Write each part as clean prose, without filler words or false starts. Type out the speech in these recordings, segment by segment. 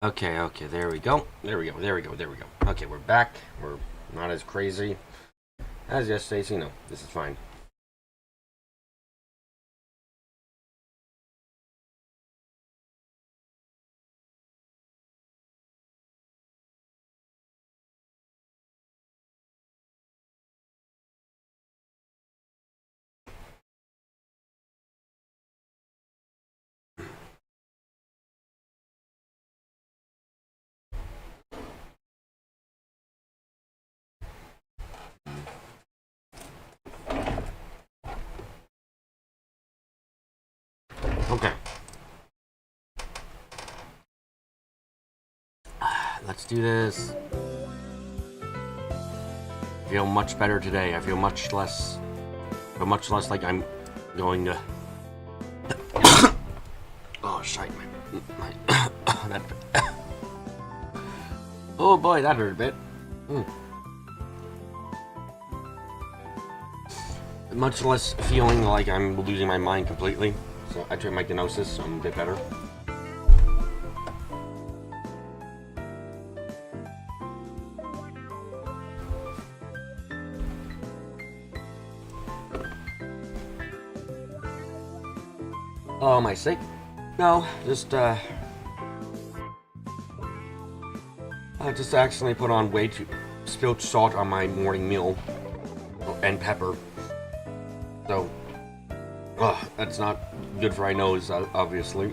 Okay, there we go. There we go. Okay, we're back. We're not as crazy as yesterday, so this is fine. Okay. Let's do this. I feel much better today. I feel much less like I'm going to Oh shite, my that Oh boy, that hurt a bit. Much less feeling like I'm losing my mind completely. So I took my Gnosis, so I'm a bit better. Oh, am I sick? No, just I just accidentally put on way too spilled salt on my morning meal and pepper. So, that's not good for my nose, obviously.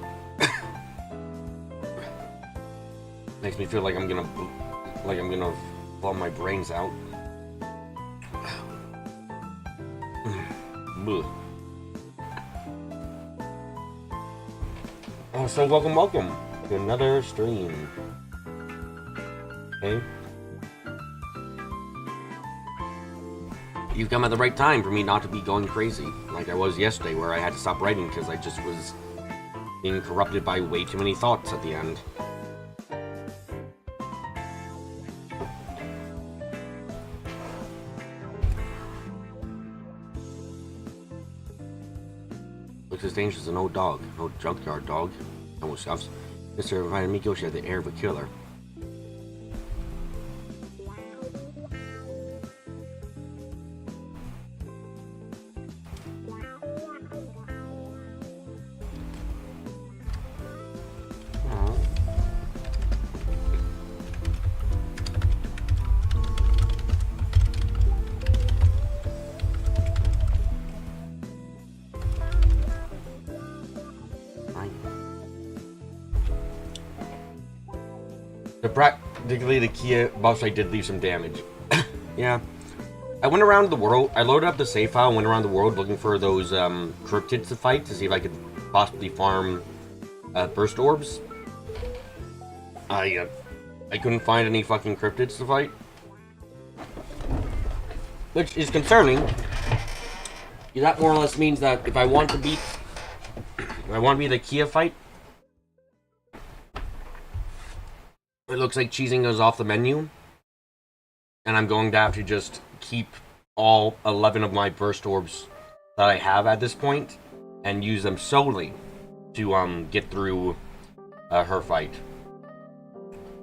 Makes me feel like I'm gonna blow my brains out. So welcome to another stream. Okay. You've come at the right time for me not to be going crazy, like I was yesterday, where I had to stop writing because I just was being corrupted by way too many thoughts at the end. Looks as dangerous as an old dog, an old junkyard dog. Almost scuffs. Mr. Vitamiko had the air of a killer. Particularly the Kia boss fight did leave some damage. Yeah. I went around the world, I loaded up the save file and went around the world looking for those cryptids to fight to see if I could possibly farm burst orbs. I couldn't find any fucking cryptids to fight. Which is concerning. That more or less means that if I want to beat the Kia fight, it looks like cheesing goes off the menu. And I'm going to have to just keep all 11 of my burst orbs that I have at this point and use them solely to get through her fight.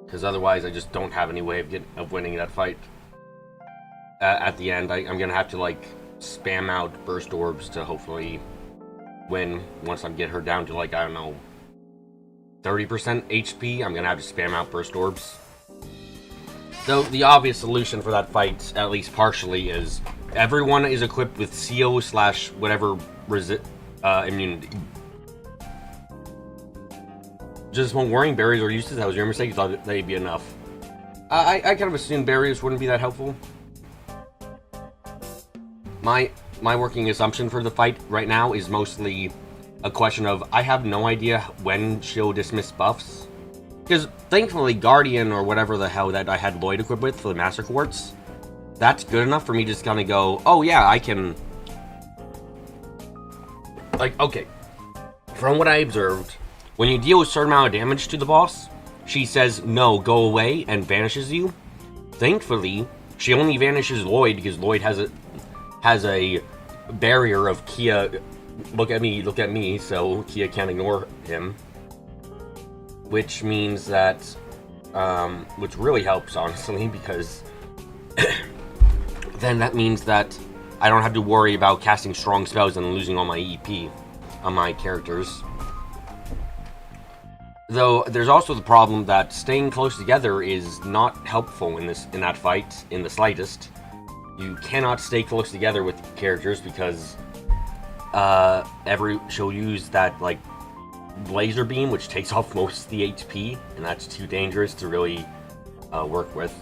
Because otherwise I just don't have any way of winning that fight. At the end, I'm going to have to like spam out burst orbs to hopefully win once I get her down to like, I don't know, 30% HP. I'm gonna have to spam out burst orbs. Though the obvious solution for that fight, at least partially, is everyone is equipped with CO / whatever immunity. Just when wearing barriers or uses, that was your mistake. You thought they'd be enough. I kind of assumed barriers wouldn't be that helpful. My working assumption for the fight right now is mostly a question of I have no idea when she'll dismiss buffs. Because thankfully Guardian or whatever the hell that I had Lloyd equipped with for the Master Quartz, that's good enough for me to just kind of go, oh yeah, I can... Like, okay. From what I observed, when you deal a certain amount of damage to the boss, she says, no, go away, and vanishes you. Thankfully, she only vanishes Lloyd because Lloyd has a barrier of Kia... Look at me, so Kia can't ignore him. which means that, which really helps, honestly, because then that means that I don't have to worry about casting strong spells and losing all my EP on my characters. Though there's also the problem that staying close together is not helpful in that fight in the slightest. You cannot stay close together with characters because she'll use that like laser beam, which takes off most of the HP, and that's too dangerous to really work with.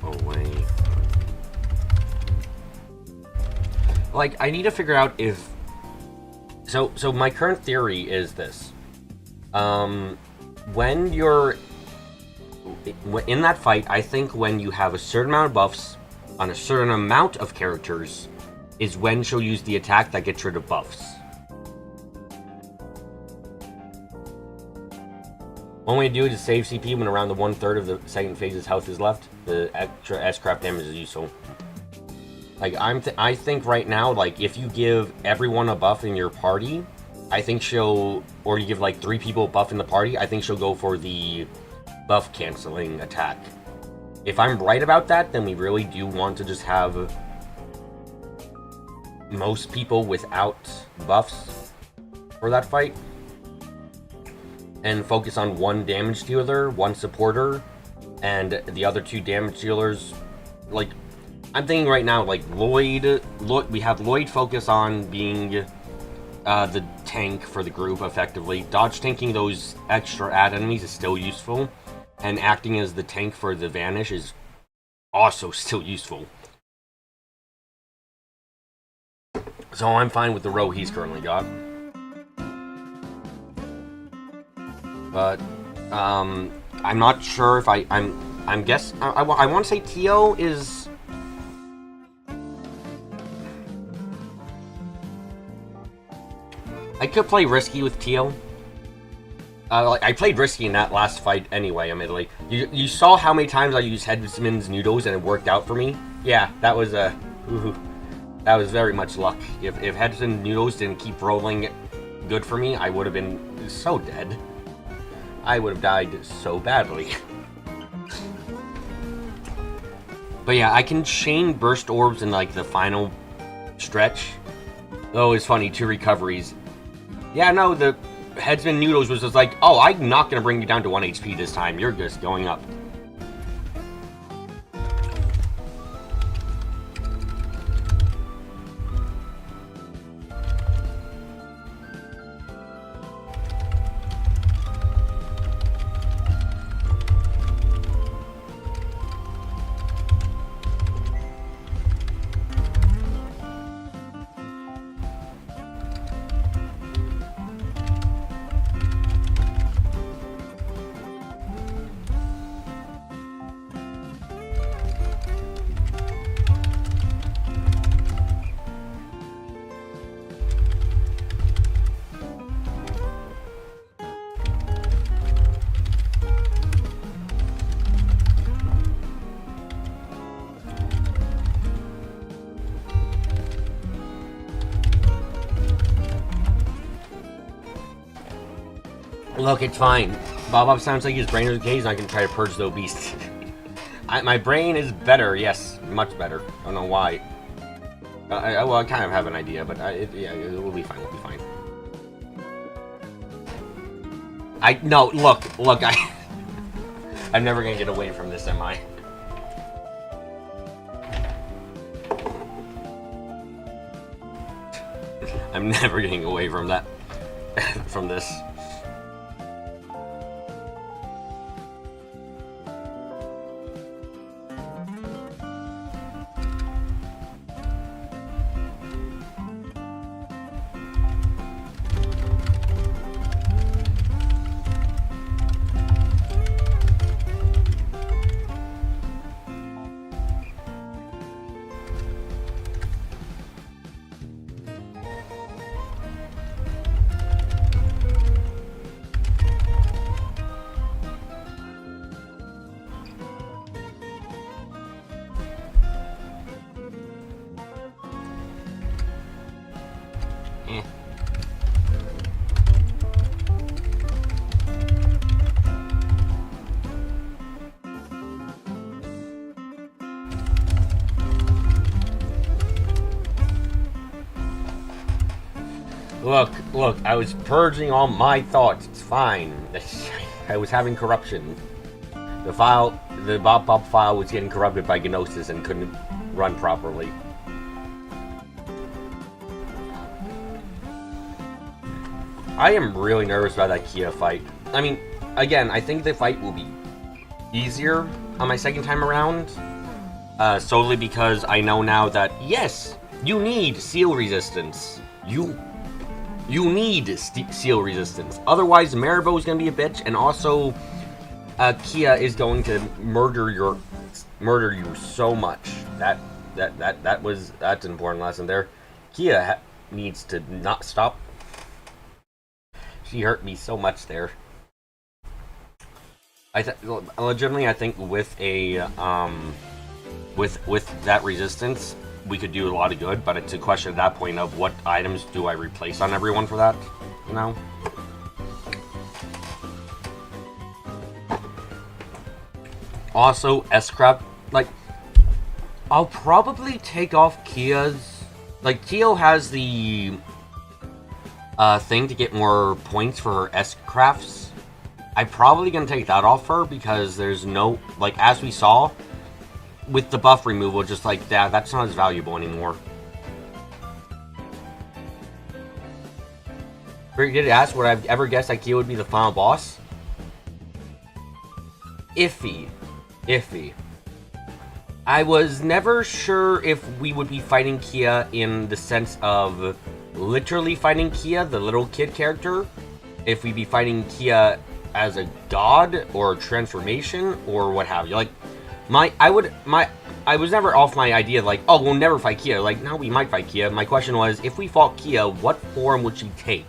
Away. Like, I need to figure out if... So my current theory is this. When you're... In that fight, I think when you have a certain amount of buffs on a certain amount of characters is when she'll use the attack that gets rid of buffs. One way to do it is save CP when around the 1/3 of the second phase's health is left. The extra S-crap damage is useful. Like, I think right now, like, if you give everyone a buff in your party, I think she'll... Or you give, like, 3 people a buff in the party, I think she'll go for the buff-canceling attack. If I'm right about that, then we really do want to just have most people without buffs for that fight. And focus on one damage dealer, one supporter, and the other 2 damage dealers. Like, I'm thinking right now, like, Lloyd, we have Lloyd focus on being the tank for the group, effectively. Dodge tanking those extra ad enemies is still useful, and acting as the tank for the Vanish is also still useful. So I'm fine with the row he's currently got. But, I'm not sure if I want to say Tio is... I could play risky with Tio. I played risky in that last fight anyway, admittedly. You saw how many times I used Headsman's Noodles and it worked out for me? Yeah, that was that was very much luck. If Headsman's Noodles didn't keep rolling good for me, I would have been so dead. I would have died so badly. But yeah, I can chain burst orbs in like the final stretch. Oh, it's funny, 2 recoveries. Yeah, no, the Headsman Noodles was just like, oh, I'm not gonna bring you down to 1 HP this time. You're just going up. Look, it's fine. Bob sounds like his brain is okay, and I can try to purge the obese. My brain is better, yes, much better. I don't know why. Well, I kind of have an idea, but yeah, it will be fine. It'll be fine. No, look, I'm never gonna get away from this, am I? I'm never getting away from that, from this. look, I was purging all my thoughts. It's fine. I was having corruption. The Bob file was getting corrupted by Gnosis and couldn't run properly. I am really nervous about that Kia fight. I mean, again, I think the fight will be easier on my second time around. Solely because I know now that, yes, you need seal resistance. You need seal resistance. Otherwise, Maribo is going to be a bitch, and also, Kia is going to murder you so much. That's an important lesson there. Kia needs to not stop. She hurt me so much there. Legitimately, I think with a with that resistance, we could do a lot of good. But it's a question at that point of what items do I replace on everyone for that, you know? Also, S-Crap, like, I'll probably take off Kia's. Like, Keo has the thing to get more points for her S-Crafts. I'm probably going to take that off her because there's no, like, as we saw, with the buff removal, just like that, that's not as valuable anymore. Did ask would I've ever guessed that Kia would be the final boss? Iffy. I was never sure if we would be fighting Kia in the sense of literally fighting Kia, the little kid character, if we'd be fighting Kia as a god or a transformation or what have you. Like, I was never off my idea like, oh, we'll never fight Kia. Like, no, we might fight Kia. My question was, if we fought Kia, what form would she take?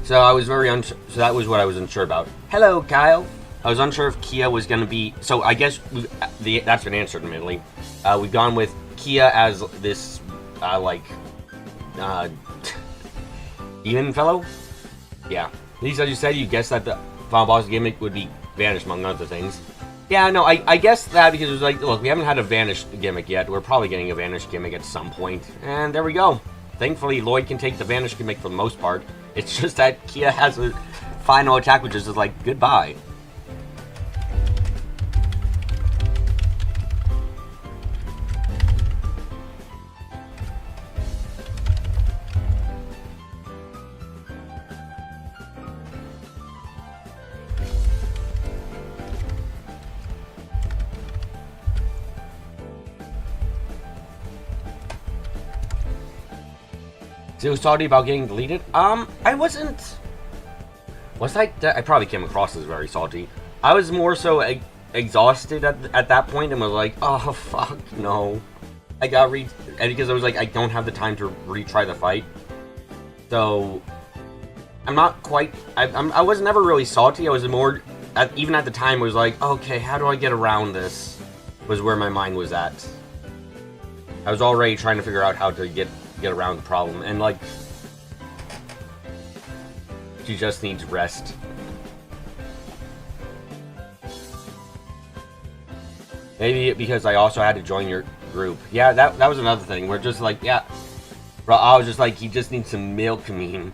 So I was very unsure. So that was what I was unsure about. Hello, Kyle. I was unsure if Kia was going to be... So I guess that's been answered, admittedly. We've gone with Kia as this, demon fellow? Yeah. At least as you said, you guessed that the final boss gimmick would be Vanish, among other things. Yeah, no, I guessed that because it was like, look, we haven't had a Vanish gimmick yet. We're probably getting a Vanish gimmick at some point. And there we go. Thankfully, Lloyd can take the Vanish gimmick for the most part. It's just that Kia has a final attack, which is just like, goodbye. So salty about getting deleted? I wasn't. Was I probably came across as very salty. I was more so exhausted at that point and was like, oh fuck no. I got because I was like, I don't have the time to retry the fight. So I'm not quite. I was never really salty. I was more even at the time. I was like, okay, how do I get around this? Was where my mind was at. I was already trying to figure out how to get around the problem, and like, she just needs rest. Maybe because I also had to join your group. Yeah, that was another thing. We're just like, yeah, bro. I was just like, he just needs some milk meme.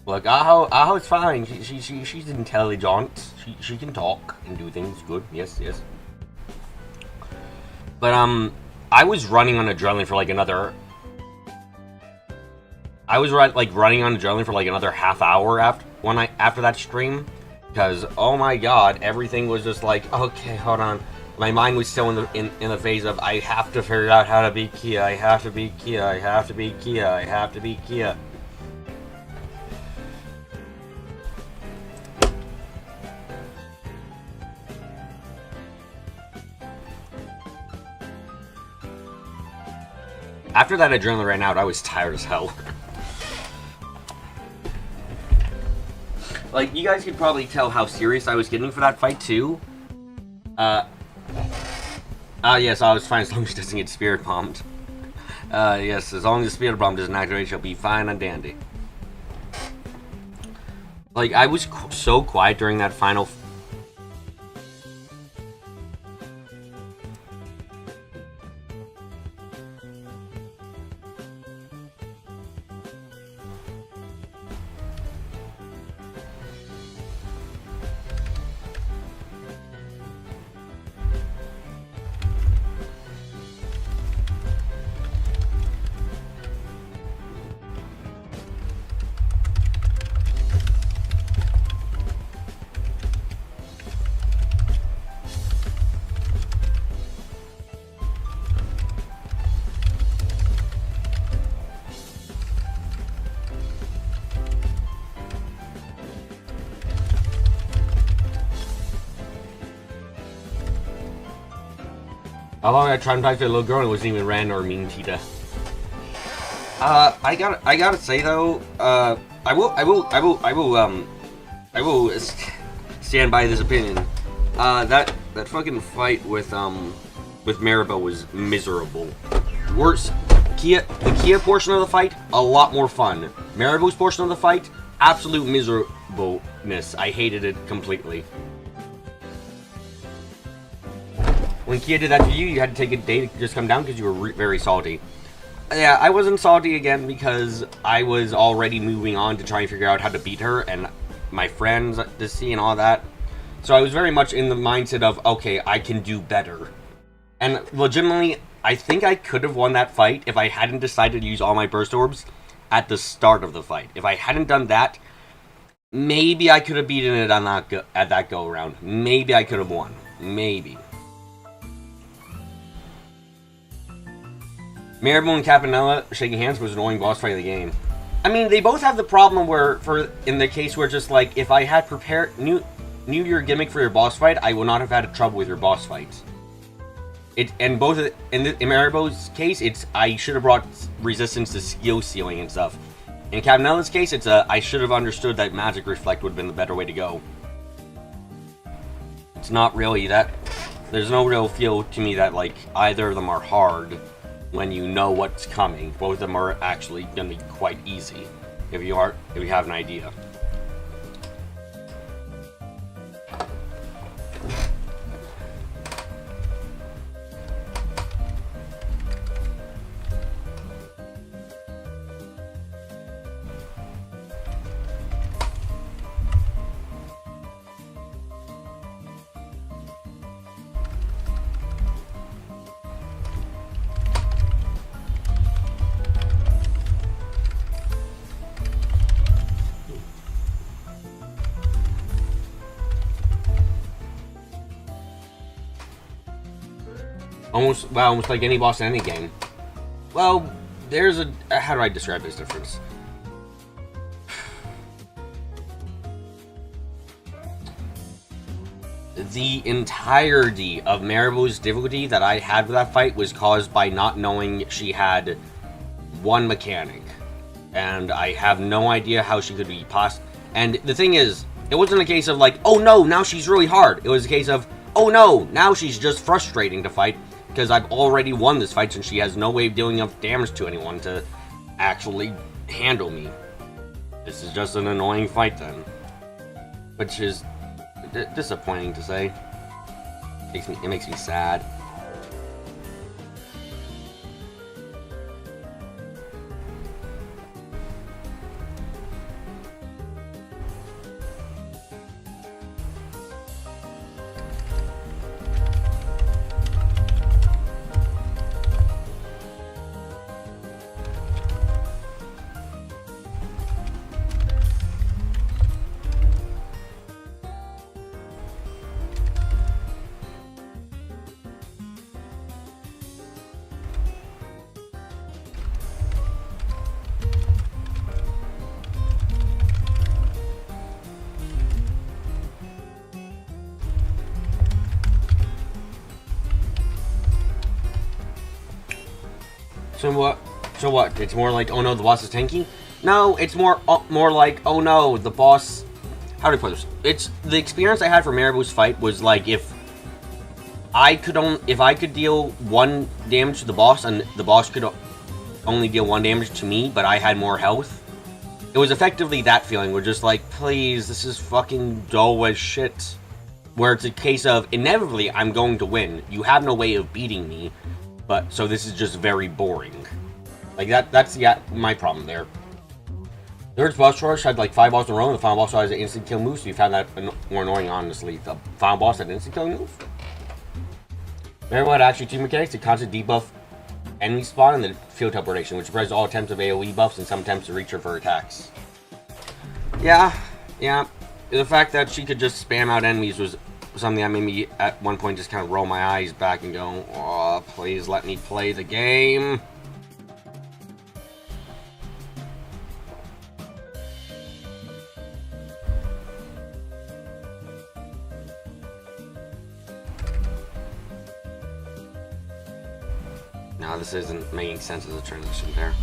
Look, Aho's fine. She's intelligent. She can talk and do things good. Yes. But I was running on adrenaline for like another. I was running on adrenaline for like another half hour after that stream, because oh my god, everything was just like, okay, hold on. My mind was still in the phase of I have to figure out how to be Kia. I have to be Kia. I have to be Kia. I have to be Kia. After that adrenaline ran out, I was tired as hell. Like, you guys could probably tell how serious I was getting for that fight, too. Yes, I was fine as long as she doesn't get spirit bombed. Yes, as long as the spirit bomb doesn't activate, she'll be fine and dandy. Like, I was so quiet during that final... How long I traumatized a little girl and it wasn't even Ren or Mean Tita. I gotta say though, I will stand by this opinion. That fucking fight with Maribel was miserable. Worse, the Kia portion of the fight, a lot more fun. Maribel's portion of the fight, absolute miserableness. I hated it completely. When Kia did that to you, you had to take a day to just come down because you were very salty. Yeah, I wasn't salty again because I was already moving on to try and figure out how to beat her and my friends to see and all that. So I was very much in the mindset of, okay, I can do better. And legitimately, I think I could have won that fight if I hadn't decided to use all my burst orbs at the start of the fight. If I hadn't done that, maybe I could have beaten it on that go around. Maybe I could have won. Maybe. Maribel and Campanella shaking hands was an annoying boss fight of the game. I mean, they both have the problem where, in the case where just like, if I had knew your gimmick for your boss fight, I would not have had trouble with your boss fights. In Maribel's case, I should have brought resistance to skill ceiling and stuff. In Campanella's case, I should have understood that Magic Reflect would have been the better way to go. It's not really that. There's no real feel to me that like either of them are hard. When you know what's coming, both of them are actually going to be quite easy if you have an idea. Almost like any boss in any game. Well, there's how do I describe this difference? The entirety of Maribel's difficulty that I had with that fight was caused by not knowing she had one mechanic. And I have no idea how she could be And the thing is, it wasn't a case of like, oh no, now she's really hard. It was a case of, oh no, now she's just frustrating to fight. Because I've already won this fight since she has no way of dealing enough damage to anyone to actually handle me. This is just an annoying fight then. Which is disappointing to say. It makes me sad. So what? It's more like, oh no, the boss is tanky? No, it's more like, oh no, the boss... How do I put this? It's the experience I had for Maribel's fight was like if I could deal 1 damage to the boss and the boss could only deal 1 damage to me, but I had more health. It was effectively that feeling. We're just like, please, this is fucking dull as shit. Where it's a case of inevitably I'm going to win. You have no way of beating me. But, so this is just very boring. Like, that's my problem there. The first boss rush had like 5 bosses in a row, and the final boss has an instant kill move, so you found that more annoying, honestly. The final boss had an instant killing move. Maribel had actually 2 mechanics, the constant debuff enemy spawn, and the field teleportation, which suppresses all attempts of AoE buffs and some attempts to reach her for attacks. Yeah. The fact that she could just spam out enemies was something that made me, at one point, just kind of roll my eyes back and go, oh, please let me play the game. No, this isn't making sense as a transition there.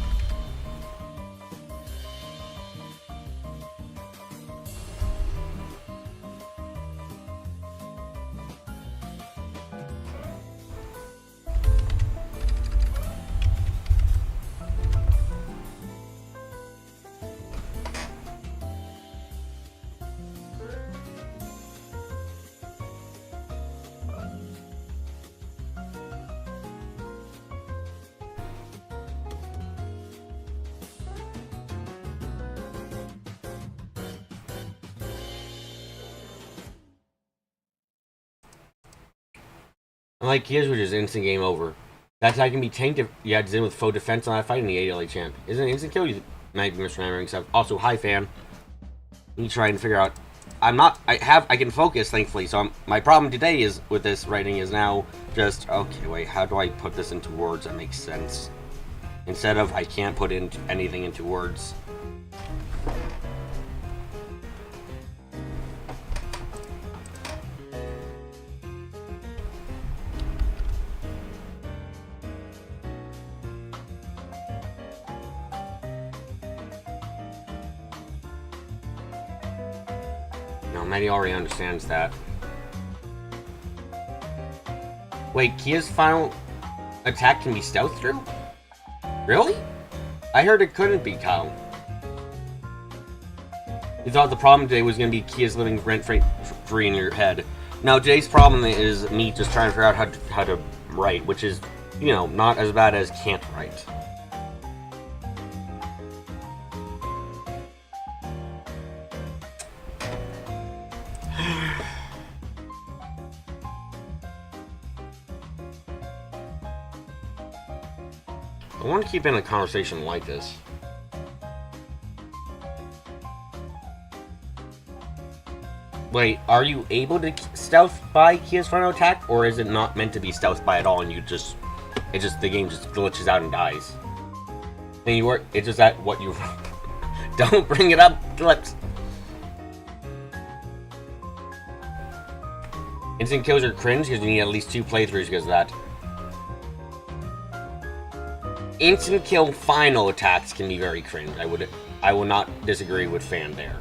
Like Kia's, which is instant game over. That attack can be tanked if you had Zin with faux defense on that fight in the ADLA champ. Isn't an instant kill? You might be misremembering stuff. Also, hi fan. Me trying to figure out. I can focus thankfully. So my problem today is with this writing is now just okay. Wait, how do I put this into words that makes sense? Instead of I can't put anything into words. Maddie already understands that. Wait, Kia's final attack can be stealth through? Really? I heard it couldn't be, Kyle. You thought the problem today was going to be Kia's living rent-free in your head. Now, today's problem is me just trying to figure out how to write, which is, you know, not as bad as can't write. I want to keep in a conversation like this. Wait, are you able to stealth by Kia's final attack, or is it not meant to be stealth by at all, and the game just glitches out and dies? Then you work. It's just that what you. Don't bring it up, Clips. Instant kills are cringe because you need at least 2 playthroughs because of that. Instant kill final attacks can be very cringe. I will not disagree with fan there.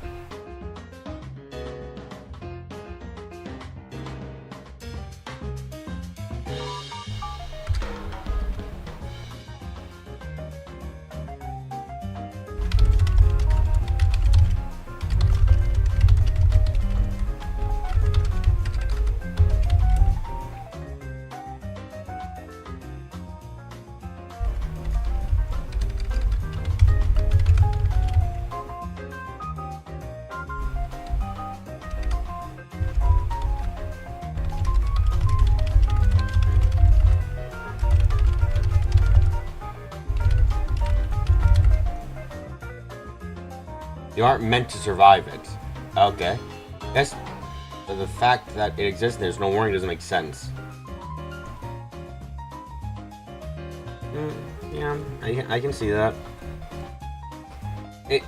You aren't meant to survive it. Okay. That's the fact that it exists and there's no warning doesn't make sense. Yeah, I can see that.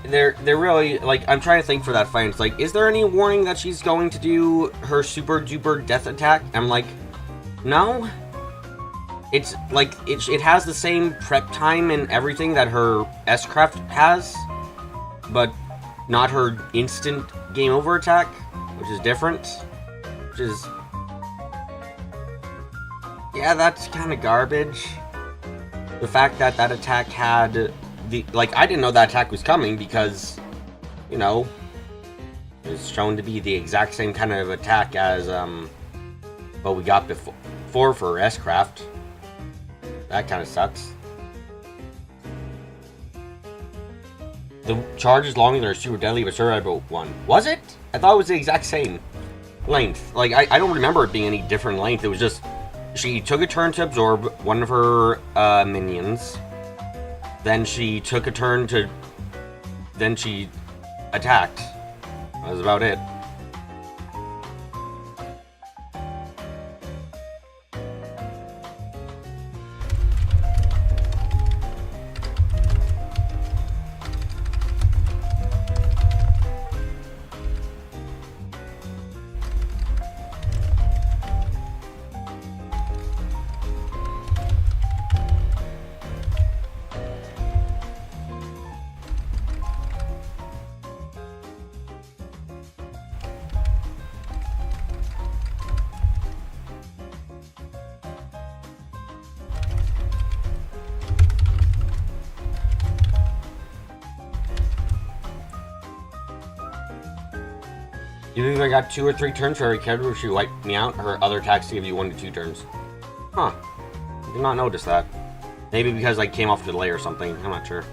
They're really, like, I'm trying to think for that fight. It's like, is there any warning that she's going to do her super duper death attack? I'm like, no. It's like, it has the same prep time and everything that her S-Craft has, but not her instant game over attack, which is different. Which is... yeah, that's kind of garbage. The fact that that attack had the... like, I didn't know that attack was coming because, you know, it was shown to be the exact same kind of attack as, what we got before for S-Craft. That kind of sucks. The charge is longer than her super deadly but survivable one. Was it? I thought it was the exact same length. Like, I don't remember it being any different length. It was just, she took a turn to absorb one of her minions. Then she took a turn to... then she attacked. That was about it. You either got 2 or 3 turns for every character where she wiped me out, her other attacks give you 1 to 2 turns. Huh. I did not notice that. Maybe because I came off delay or something, I'm not sure.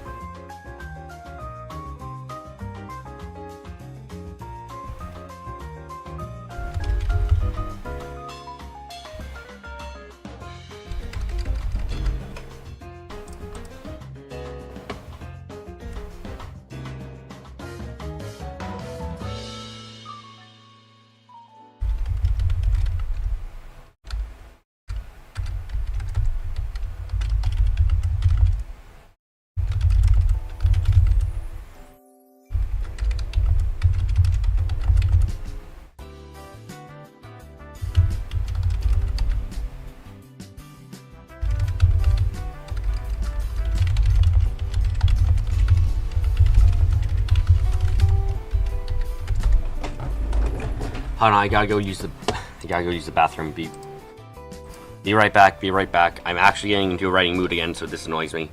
Hold on, I gotta go use the bathroom. Be right back, be right back. I'm actually getting into a writing mood again, so this annoys me.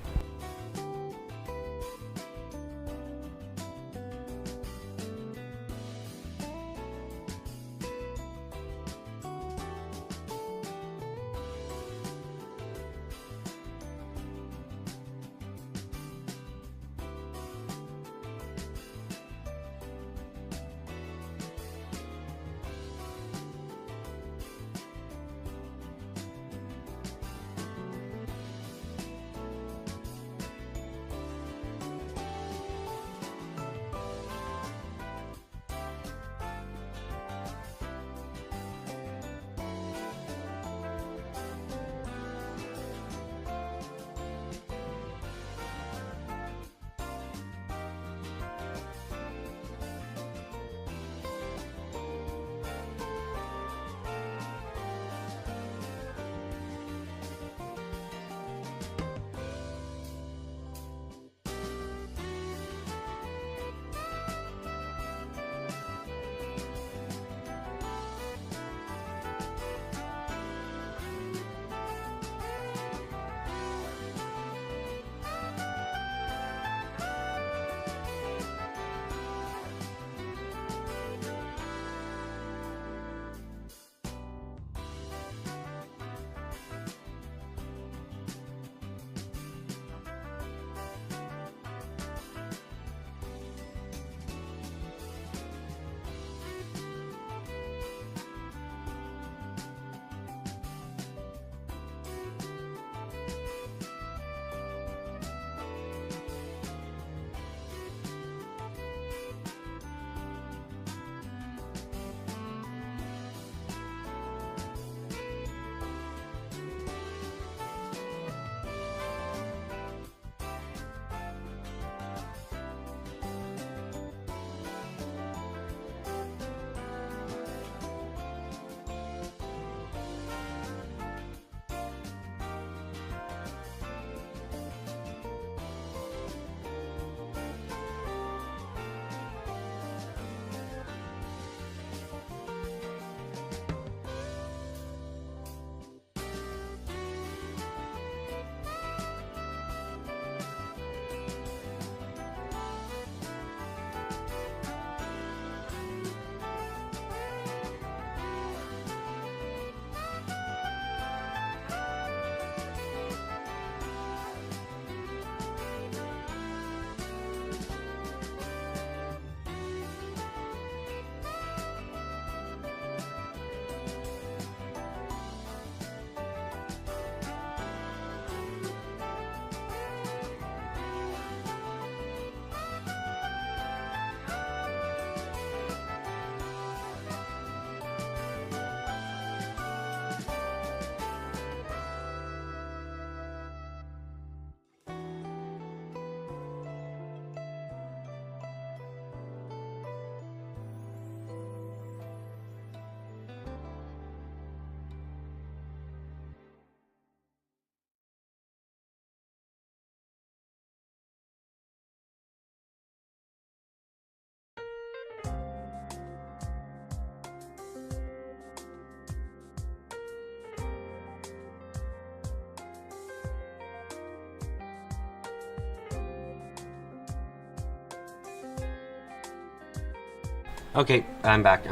Okay, I'm back.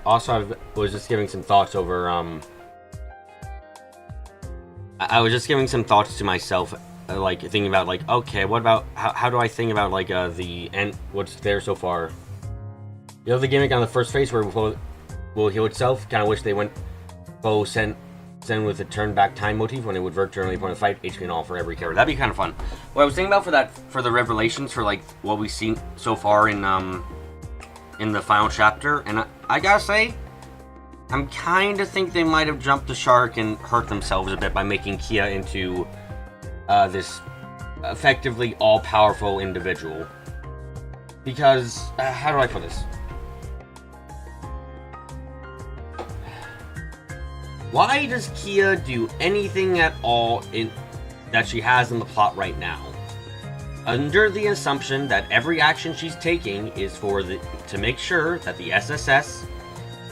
Also, I was just giving some thoughts over, I was just giving some thoughts to myself, like, thinking about, like, okay, what about, how do I think about, like, the end, what's there so far? You know the gimmick on the first phase where will heal itself? Kinda wish they went, send with a turn back time motif when it would revert to early point of fight, HP and all for every character. That'd be kind of fun. What I was thinking about for the revelations, for, like, what we've seen so far in the final chapter, and I gotta say, I'm kind of think they might have jumped the shark and hurt themselves a bit by making Kia into this effectively all-powerful individual. Because, how do I put this? Why does Kia do anything at all that she has in the plot right now? Under the assumption that every action she's taking is to make sure that the SSS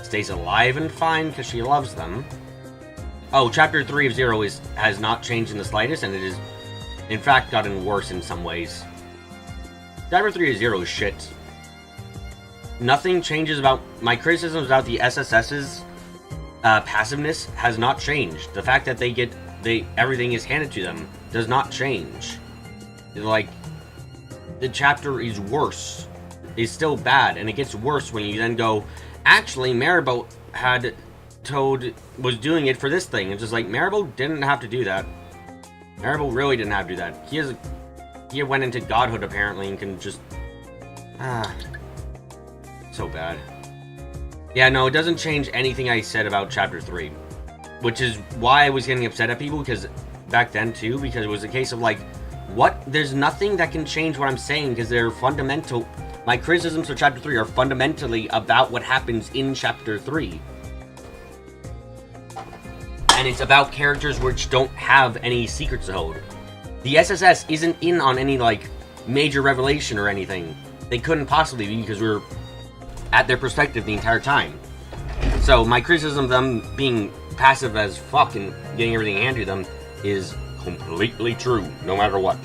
stays alive and fine because she loves them. Oh, Chapter 3 of Zero has not changed in the slightest, and it is, in fact, gotten worse in some ways. Chapter 3 of Zero is shit. Nothing changes about... My criticisms about the SSS's passiveness has not changed. The fact that everything is handed to them does not change. Like, the chapter is worse. Is still bad, and it gets worse when you then go, actually, Maribel was doing it for this thing. It's just like, Maribel didn't have to do that. Maribel really didn't have to do that. He went into godhood, apparently, and can just... So bad. Yeah, no, it doesn't change anything I said about Chapter 3. Which is why I was getting upset at people, because back then, too, because it was a case of, like, what? There's nothing that can change what I'm saying, because they're fundamental... My criticisms for Chapter 3 are fundamentally about what happens in Chapter 3. And it's about characters which don't have any secrets to hold. The SSS isn't in on any, like, major revelation or anything. They couldn't possibly be, because we were at their perspective the entire time. So, my criticism of them being passive as fuck and getting everything handed to them is completely true, no matter what.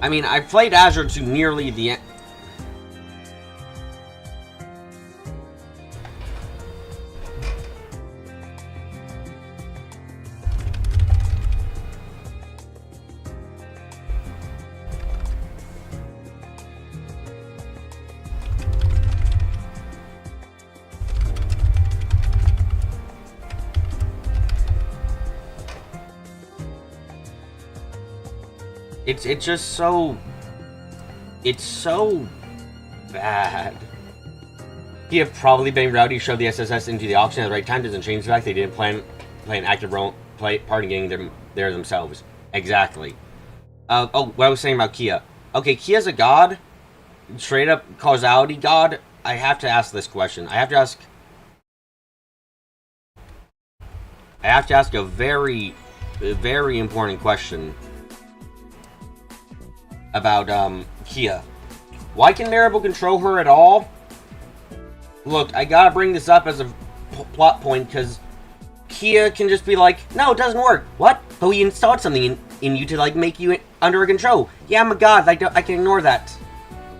I mean, I played Azure to nearly the end. It's just so... It's so... bad. He have probably been rowdy to shove the SSS into the auction at the right time. Doesn't change the fact they didn't play an active role, part in getting them there themselves. Exactly. Oh, what I was saying about Kia. Okay, Kia's a god. Straight up causality god. I have to ask this question. I have to ask a very, very important question about Kia. Why can Maribel control her at all? Look, I gotta bring this up as a plot point, because Kia can just be like, no, it doesn't work. What? But we installed something in you to, like, make you under control. Yeah, I'm a god. I can ignore that.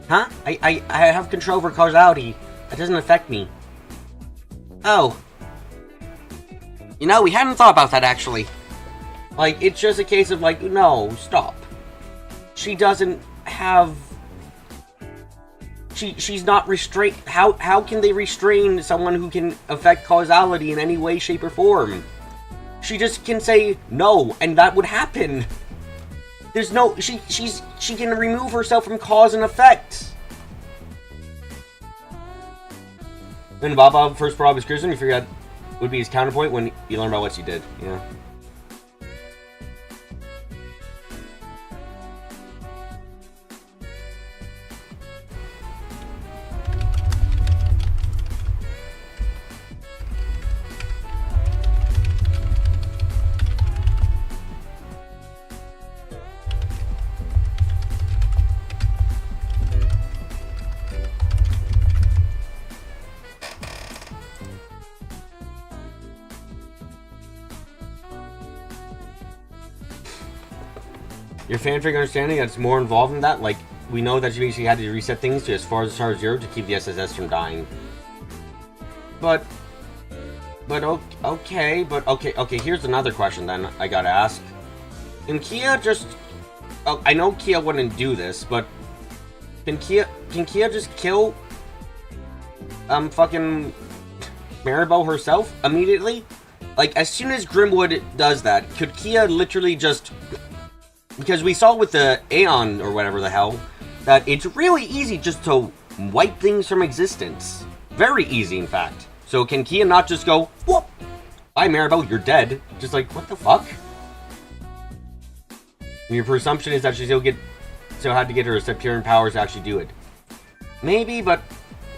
Huh? I have control over causality. That doesn't affect me. Oh. You know, we hadn't thought about that, actually. Like, it's just a case of, like, no, stop. She doesn't have... She's not restrained. How can they restrain someone who can affect causality in any way, shape, or form? She just can say no, and that would happen. There's no... She can remove herself from cause and effect. When Bob first brought up his criticism, you figured out would be his counterpoint when you learn about what she did. Yeah. your fanfic understanding that's more involved in that. Like, we know that you basically had to reset things to as far as star 0 to keep the SSS from dying. But okay, here's another question then I gotta ask. Can Kia just... Oh, I know Kia wouldn't do this, but... Can Kia just kill... fucking... Maribel herself immediately? Like, as soon as Grimwood does that, could Kia literally just... Because we saw with the Aeon, or whatever the hell, that it's really easy just to wipe things from existence. Very easy, in fact. So can Kia not just go, whoop! Bye, Maribel, you're dead. Just like, what the fuck? And your presumption is that she still had to get her Septirian powers to actually do it. Maybe, but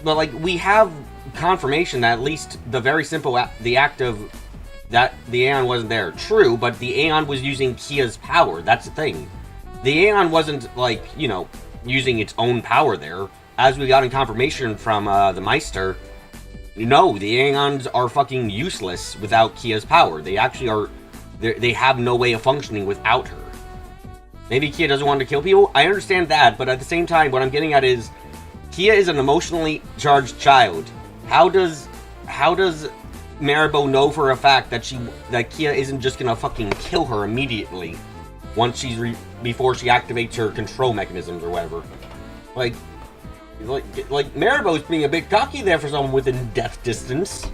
like, we have confirmation that at least the very simple, the act of that the Aeon wasn't there. True, but the Aeon was using Kia's power. That's the thing. The Aeon wasn't, like, you know, using its own power there. As we got in confirmation from the Meister, no, the Aeons are fucking useless without Kia's power. They actually are... They have no way of functioning without her. Maybe Kia doesn't want to kill people. I understand that, but at the same time, what I'm getting at is... Kia is an emotionally charged child. How does Maribel know for a fact that Kia isn't just gonna fucking kill her immediately once she's before she activates her control mechanisms or whatever? Like Maribel's being a bit cocky there for someone within death distance.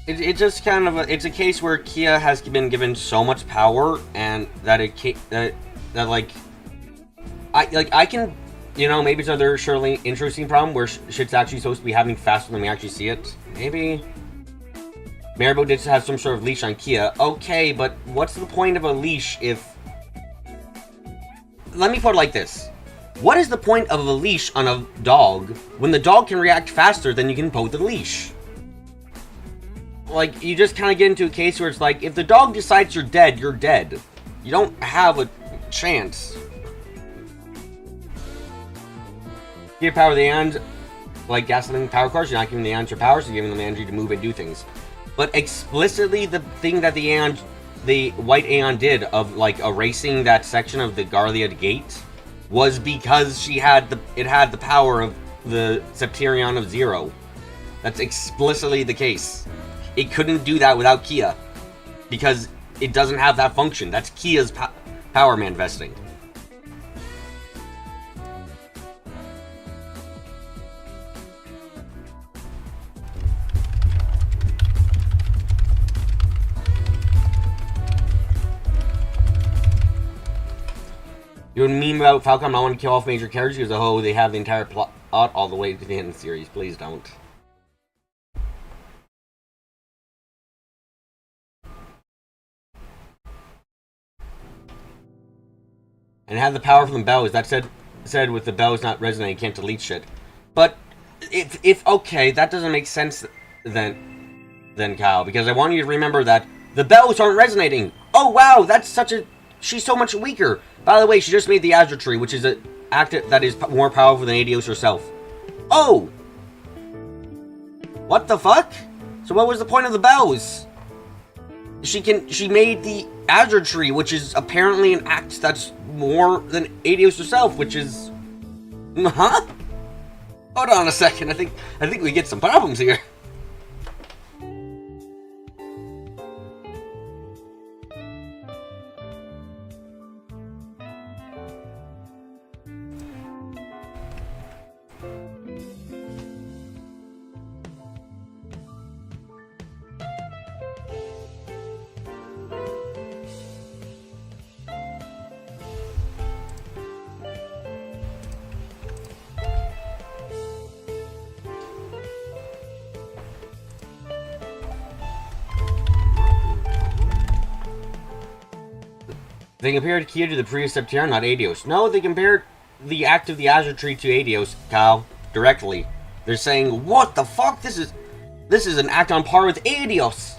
It's just kind of it's a case where Kia has been given so much power, and that I can, you know, maybe it's another surely interesting problem where shit's actually supposed to be happening faster than we actually see it. Maybe Maribel did have some sort of leash on Kia. Okay, but what's the point of a leash if... Let me put it like this. What is the point of a leash on a dog when the dog can react faster than you can pull the leash? Like, you just kind of get into a case where it's like, if the dog decides you're dead, you're dead. You don't have a chance. Give power to the Aeons, like gasoline power cars, you're not giving the Aeons your powers, you're giving them the energy to move and do things. But explicitly, the thing that the White Aeon did of, like, erasing that section of the Garlead Gate was because it had the power of the Septirion of Zero. That's explicitly the case. It couldn't do that without Kia, because it doesn't have that function. That's Kia's power manifesting. You would meme about Falcom not wanting to kill off major characters because, oh, they have the entire plot all the way to the end of the series. Please don't. And have the power from the bells. That said with the bells not resonating, you can't delete shit. But if okay, that doesn't make sense then Kyle, because I want you to remember that the bells aren't resonating. Oh wow, she's so much weaker. By the way, she just made the Azure Tree, which is an act that is more powerful than Aidios herself. Oh! What the fuck? So what was the point of the bells? She made the Azure Tree, which is apparently an act that's more than Aidios herself, which is... Huh? Hold on a second, I think we get some problems here. They compared Kia to the Prius Septerra, not Adios. No, they compared the act of the Azure Tree to Adios, Kyle, directly. They're saying, what the fuck? This is an act on par with Adios.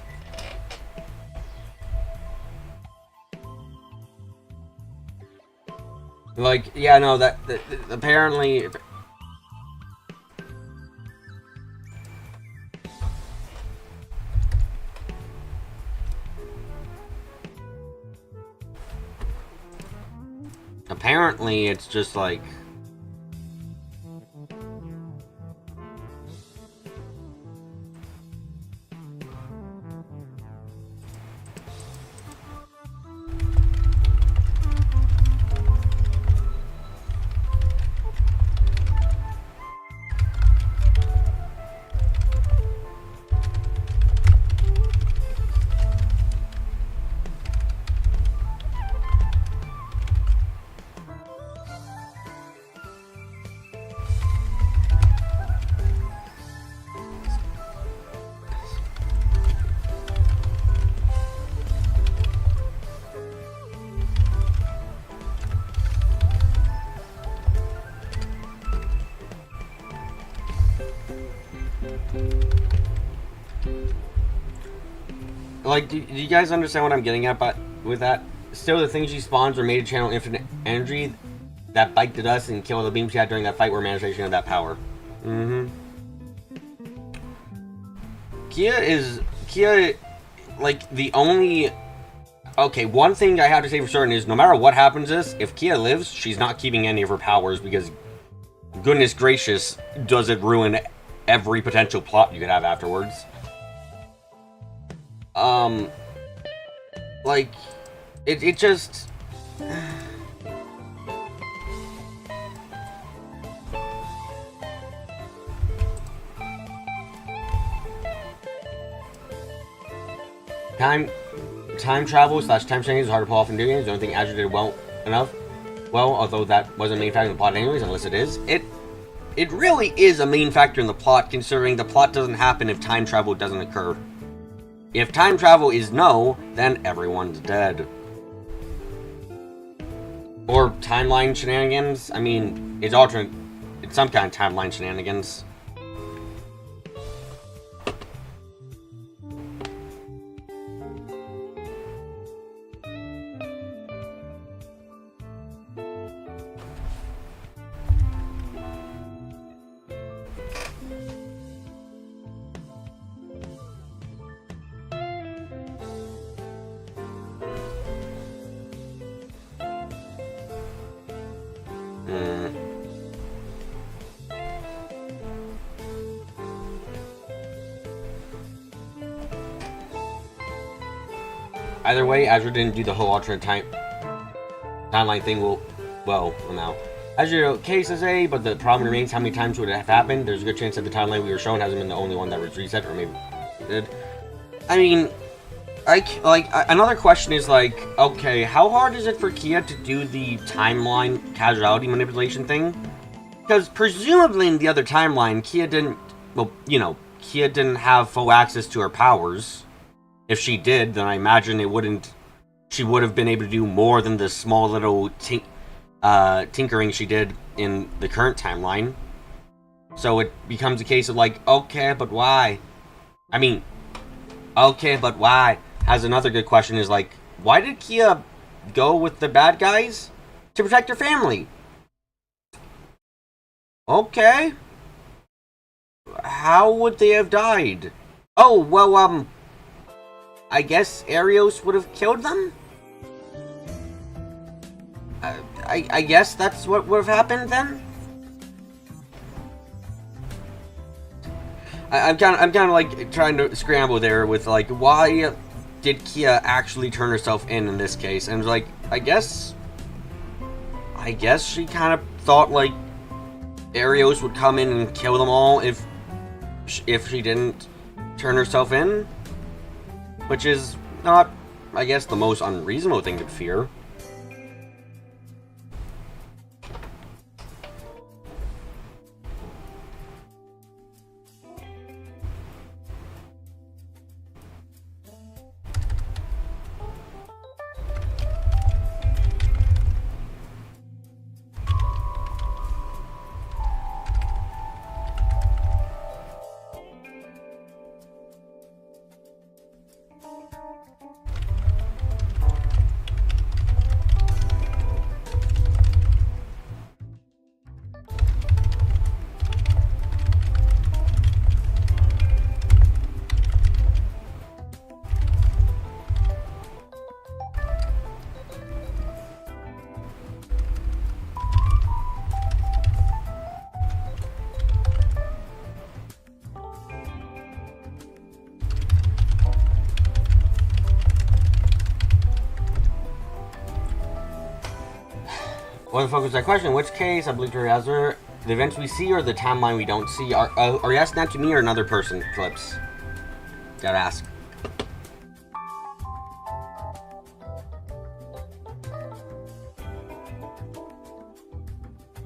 Like, yeah, no, that apparently... Apparently, it's just like... Like, do you guys understand what I'm getting at with that? Still, the things she spawns are made to channel infinite energy that bite to dust and kill the beams she had during that fight were manifestation of that power. Kia, like, the only... Okay, one thing I have to say for certain is no matter what happens to this, if Kia lives, she's not keeping any of her powers because, goodness gracious, does it ruin every potential plot you could have afterwards. Like, it just... Time travel / time change is hard to pull off in video games. I don't think Azure did well enough. Well, although that wasn't a main factor in the plot anyways, unless it is. It really is a main factor in the plot, considering the plot doesn't happen if time travel doesn't occur. If time travel is no, then everyone's dead. Or timeline shenanigans. I mean, it's alternate. It's some kind of timeline shenanigans. Either way, Azure didn't do the whole alternate timeline thing. Well, now. Azure case is A, but the problem remains how many times would it have happened? There's a good chance that the timeline we were shown hasn't been the only one that was reset, or maybe it did. I mean, another question is like, okay, how hard is it for Kia to do the timeline causality manipulation thing? Because presumably in the other timeline, Kia didn't, well, you know, Kia didn't have full access to her powers. If she did, then I imagine she would have been able to do more than the small little tinkering she did in the current timeline. So it becomes a case of like, okay, but why? I mean, okay, but why? Has another good question is like, why did Kia go with the bad guys? To protect her family. Okay. How would they have died? Oh, well, I guess Arios would have killed them? I guess that's what would have happened then? I'm kind of like trying to scramble there with like, why did Kia actually turn herself in this case? And like, I guess she kind of thought like Arios would come in and kill them all if she didn't turn herself in. Which is not, I guess, the most unreasonable thing to fear. What the fuck was that question? In which case, I believe to answer the events we see or the timeline we don't see. Are you asking that to me or another person, Clips? Gotta ask.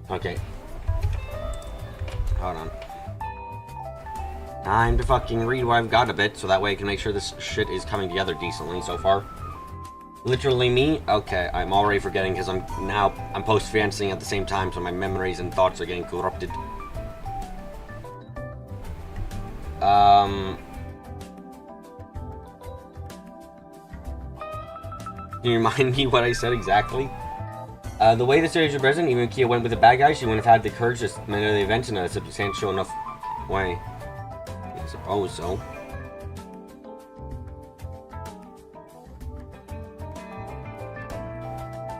Okay. Hold on. Time to fucking read what I've got a bit, so that way I can make sure this shit is coming together decently so far. Literally me? Okay, I'm already forgetting because I'm post-fancying at the same time, so my memories and thoughts are getting corrupted. Can you remind me what I said exactly? The way the series was present, even if Kia went with the bad guy, she wouldn't have had the courage to manage the events in a substantial enough way. I suppose so.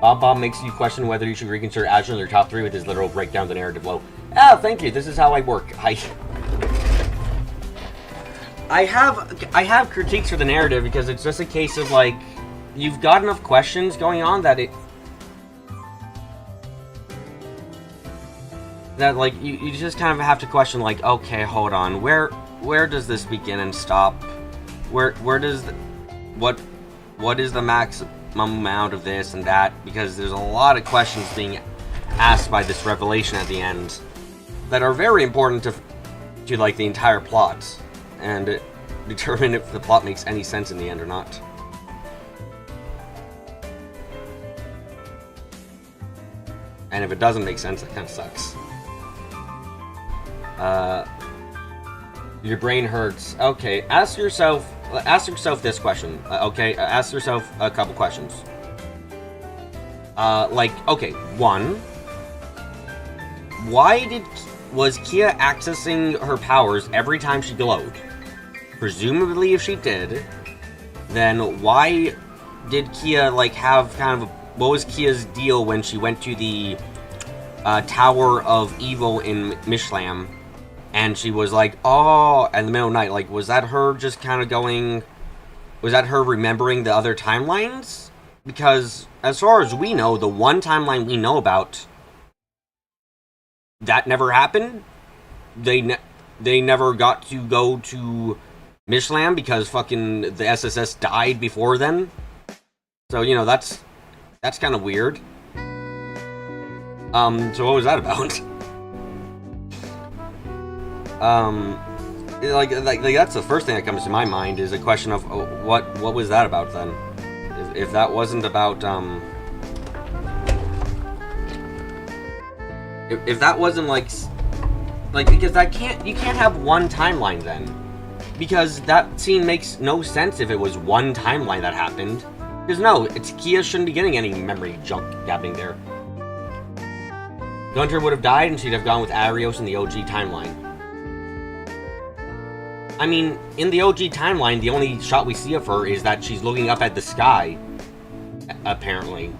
Bob makes you question whether you should reconsider Azure in their top 3 with his literal breakdown of the narrative low. Ah, thank you. This is how I work. I have critiques for the narrative because it's just a case of like you've got enough questions going on that like you just kind of have to question like, okay, hold on, where does this begin and stop? Where does what is the maximum amount of this and that? Because there's a lot of questions being asked by this revelation at the end that are very important to like the entire plot and determine if the plot makes any sense in the end or not. And if it doesn't make sense, that kind of sucks. Your brain hurts. Okay, ask yourself this question. Ask yourself a couple questions. Okay, one, why was Kia accessing her powers every time she glowed? Presumably, if she did, then why did Kia like have kind of what was Kia's deal when she went to the Tower of Evil in Mishlam? And she was like, oh, in the middle of the night. Like, was that her just kind of going... Was that her remembering the other timelines? Because, as far as we know, the one timeline we know about, that never happened. They never got to go to Mishlam because fucking the SSS died before then. So, you know, that's kind of weird. So what was that about? Like that's the first thing that comes to my mind is a question of what was that about then? If that wasn't about if that wasn't like because you can't have one timeline then, because that scene makes no sense if it was one timeline that happened. Because no, Kia shouldn't be getting any memory junk happening there. Gunter would have died and she'd have gone with Arios in the OG timeline. I mean, in the OG timeline, the only shot we see of her is that she's looking up at the sky, apparently.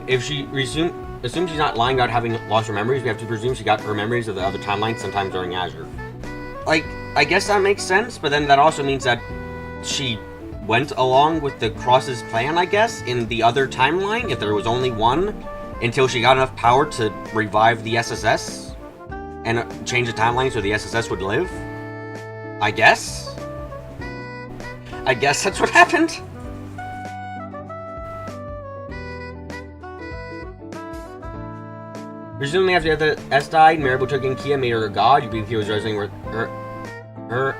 If she assume she's not lying about having lost her memories, we have to presume she got her memories of the other timeline sometime during Azure. Like, I guess that makes sense, but then that also means that she went along with the Cross's plan, I guess, in the other timeline, if there was only one, until she got enough power to revive the SSS and change the timeline so the SSS would live. I guess that's what happened. Presumably after the S died, Maribel took in Kia, made her a god. You believe Kia was resonating with her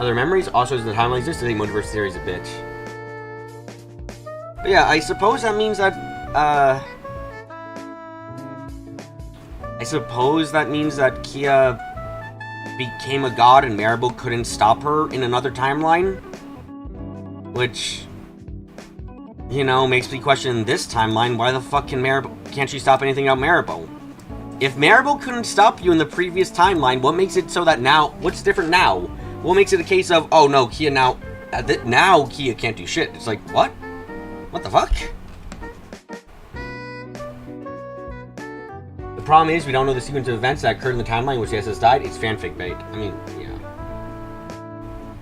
other memories. Also, as the timeline exists, the multiverse theory is a bitch. But yeah, I suppose that means that Kia became a god and Maribel couldn't stop her in another timeline, which, you know, makes me question this timeline. Why the fuck can't she stop anything about Maribel? If Maribel couldn't stop you in the previous timeline, what makes it so that now, what's different now? What makes it a case of, oh no, Kia now Kia can't do shit? It's like, what the fuck? The problem is, we don't know the sequence of events that occurred in the timeline in which the SS died. It's fanfic bait. I mean, yeah.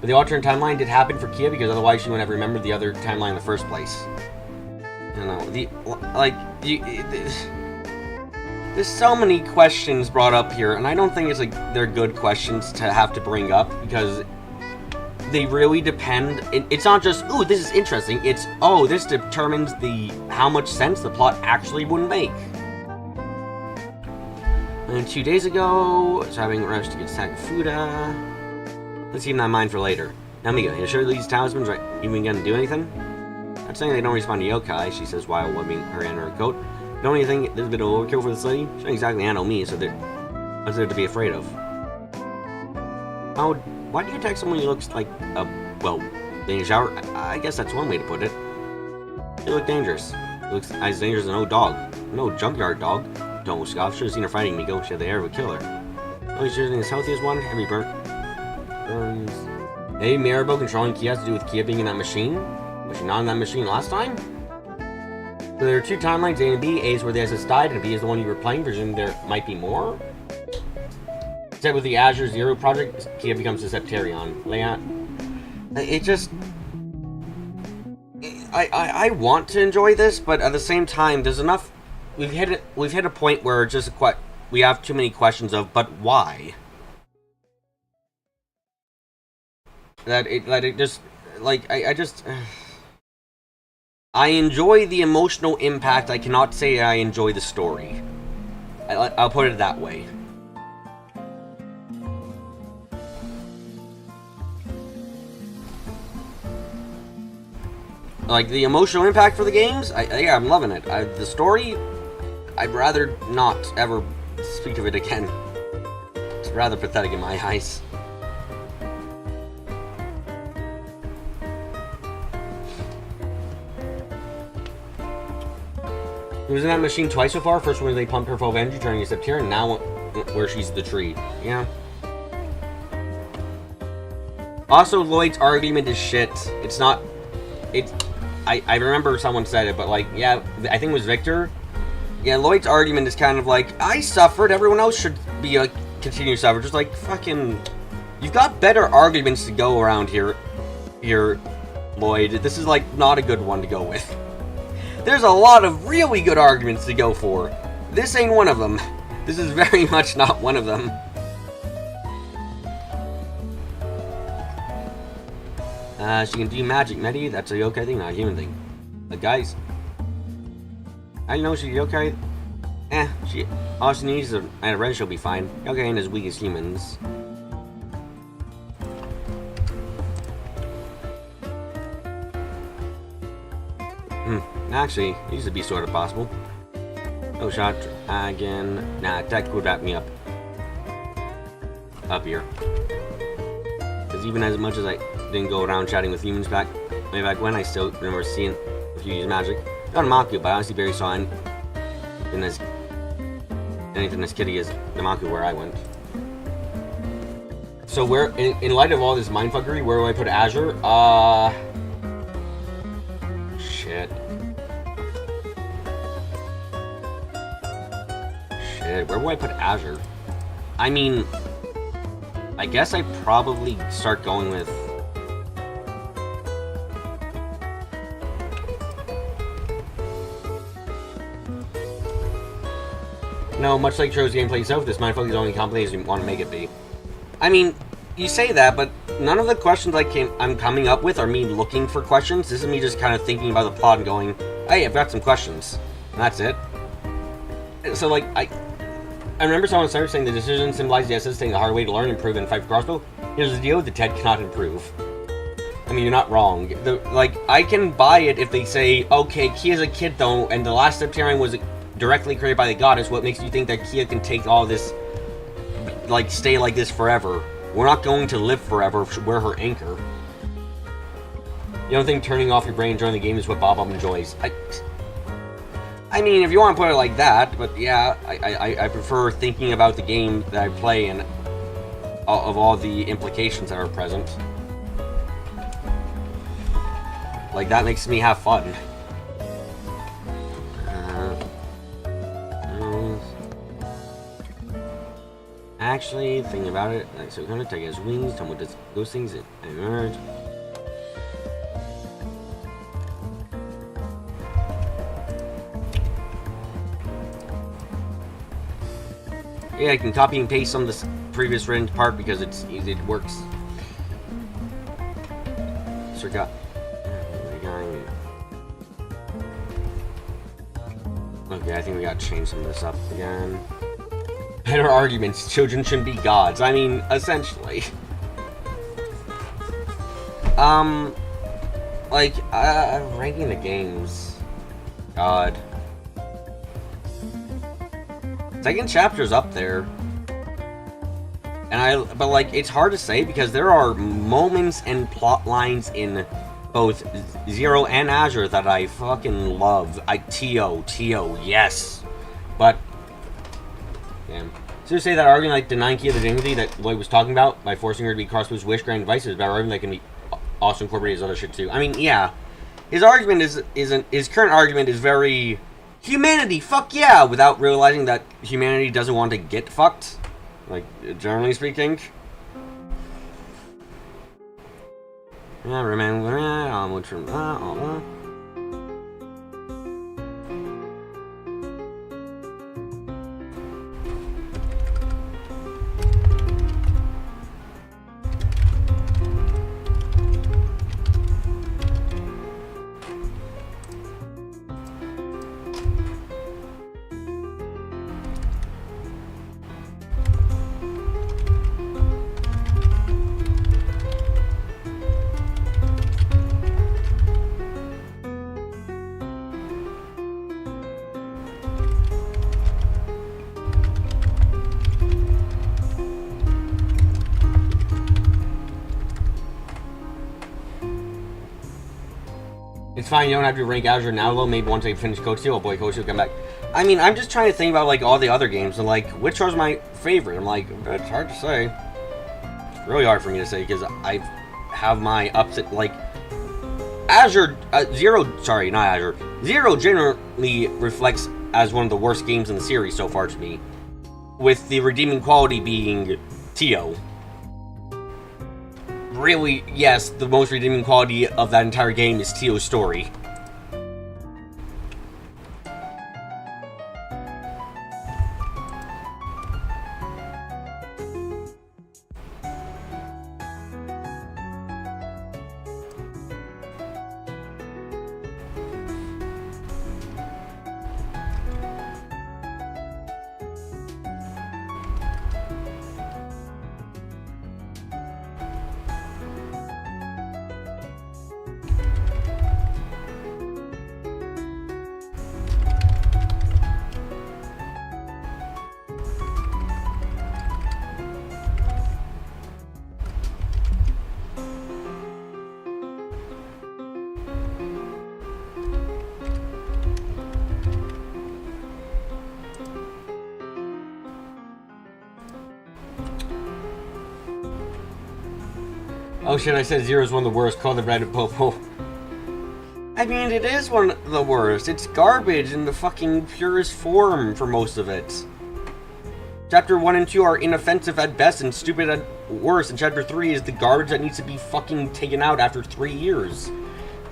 But the alternate timeline did happen for Kia because otherwise she wouldn't have remembered the other timeline in the first place. don't know, there's so many questions brought up here, and I don't think it's like they're good questions to have to bring up, because they really depend. It's not just, ooh, this is interesting, it's, oh, this determines how much sense the plot actually would make. And 2 days ago, I was having a rush to get Sakafuda. Let's keep that in mind for later. Now, Mika, you sure these talismans are even gonna do anything? I'm saying they don't respond to yokai, she says while whipping her hand in her coat. Don't you think this is a bit of overkill for this lady? She don't exactly handle me, so what's there to be afraid of? Why do you attack someone who looks like well, being a shower? I guess that's one way to put it. You look dangerous. You look as dangerous as an old dog. No junkyard dog. Don't scoff. Should have seen her fighting Miko. She had the air of a killer. Oh, she's using his healthiest one? Heavy burns. Hey, Maribel controlling Kia has to do with Kia being in that machine? Was she not in that machine last time? So there are two timelines, A and B. A is where the SS died, and B is the one you were playing. Presuming there might be more? Except with the Azure Zero project, Kia becomes a Septarion. Leia, it just... I want to enjoy this, but at the same time, there's enough... We've hit a point where just we have too many questions of, but why? That it just... Like, I just... I enjoy the emotional impact. I cannot say I enjoy the story. I'll put it that way. Like, the emotional impact for the games, yeah, I'm loving it. The story, I'd rather not ever speak of it again. It's rather pathetic in my eyes. He was in that machine twice so far. First where they pumped her full of energy, turning a Septarion, and now where she's the tree. Yeah. Also, Lloyd's argument is shit. It's not... I remember someone said it, but like, yeah, I think it was Victor. Yeah, Lloyd's argument is kind of like, I suffered, everyone else should be continue to suffer. Just like, fucking... You've got better arguments to go around here, Lloyd. This is like not a good one to go with. There's a lot of really good arguments to go for. This ain't one of them. This is very much not one of them. She can do magic, Medi. That's a yokai thing, not a human thing. But guys, I know she's yokai. All she needs is a red, she'll be fine. Yokai ain't as weak as humans. Actually, it used to be sort of possible. Oh, shot again. Nah, tech would wrap me up. Up here. Because even as much as I didn't go around chatting with humans way back when, I still remember seeing a few use magic. Not a Maku, but I honestly barely saw anything as kitty as the Maku where I went. So where, in light of all this mindfuckery, where do I put Azure? Shit. Where would I put Azure? I mean, I guess I'd probably start going with... No, much like Tro's gameplay itself, this mindfuck is only complicated as you want to make it be. I mean, you say that, but none of the questions I'm coming up with are me looking for questions. This is me just kind of thinking about the plot and going, hey, I've got some questions. And that's it. So, like, I remember someone started saying the decision symbolizes the SS taking the hard way to learn, improve, and fight for crossbow. Here's the deal, the TED cannot improve. I mean, you're not wrong. I can buy it if they say, okay, Kia's a kid though, and the last Septarion was directly created by the goddess. What makes you think that Kia can take all this, like, stay like this forever? We're not going to live forever. We're her anchor. You don't think turning off your brain and joining the game is what Bob enjoys? I mean, if you want to put it like that, but yeah, I prefer thinking about the game that I play and of all the implications that are present. Like, that makes me have fun. Actually, thinking about it, so we're gonna take his wings, tell me what those things emerge. Yeah, I can copy and paste some of this previous written part because it works. Forgot. Okay, I think we gotta change some of this up again. Better arguments. Children shouldn't be gods. I mean, essentially. Ranking the games. God. Second chapter's up there. But like, it's hard to say because there are moments and plot lines in both Zero and Azure that I fucking love. Tio, yes. But, damn. So to say that arguing like denying Key of the Dignity that Lloyd was talking about by forcing her to be Crossbow's wish granting device is about arguing that can be also incorporated as other shit too. I mean, yeah. His argument his current argument is very humanity, fuck yeah, without realizing that humanity doesn't want to get fucked. Like, generally speaking. Yeah, remember, onward from, It's fine, you don't have to rank Azure now, though. Maybe once I finish Code Steel, oh boy, Code Steel will come back. I mean, I'm just trying to think about, like, all the other games, and, like, which was my favorite? I'm like, it's hard to say. It's really hard for me to say, because I have my upset, like, Azure, sorry, not Azure. Zero generally reflects as one of the worst games in the series so far to me, with the redeeming quality being Tio. Really, yes, the most redeeming quality of that entire game is Tio's story. Oh shit, I said Zero is one of the worst. Call the Reddit Popo. I mean, it is one of the worst. It's garbage in the fucking purest form for most of it. Chapter 1 and 2 are inoffensive at best and stupid at worst, and Chapter 3 is the garbage that needs to be fucking taken out after 3 years.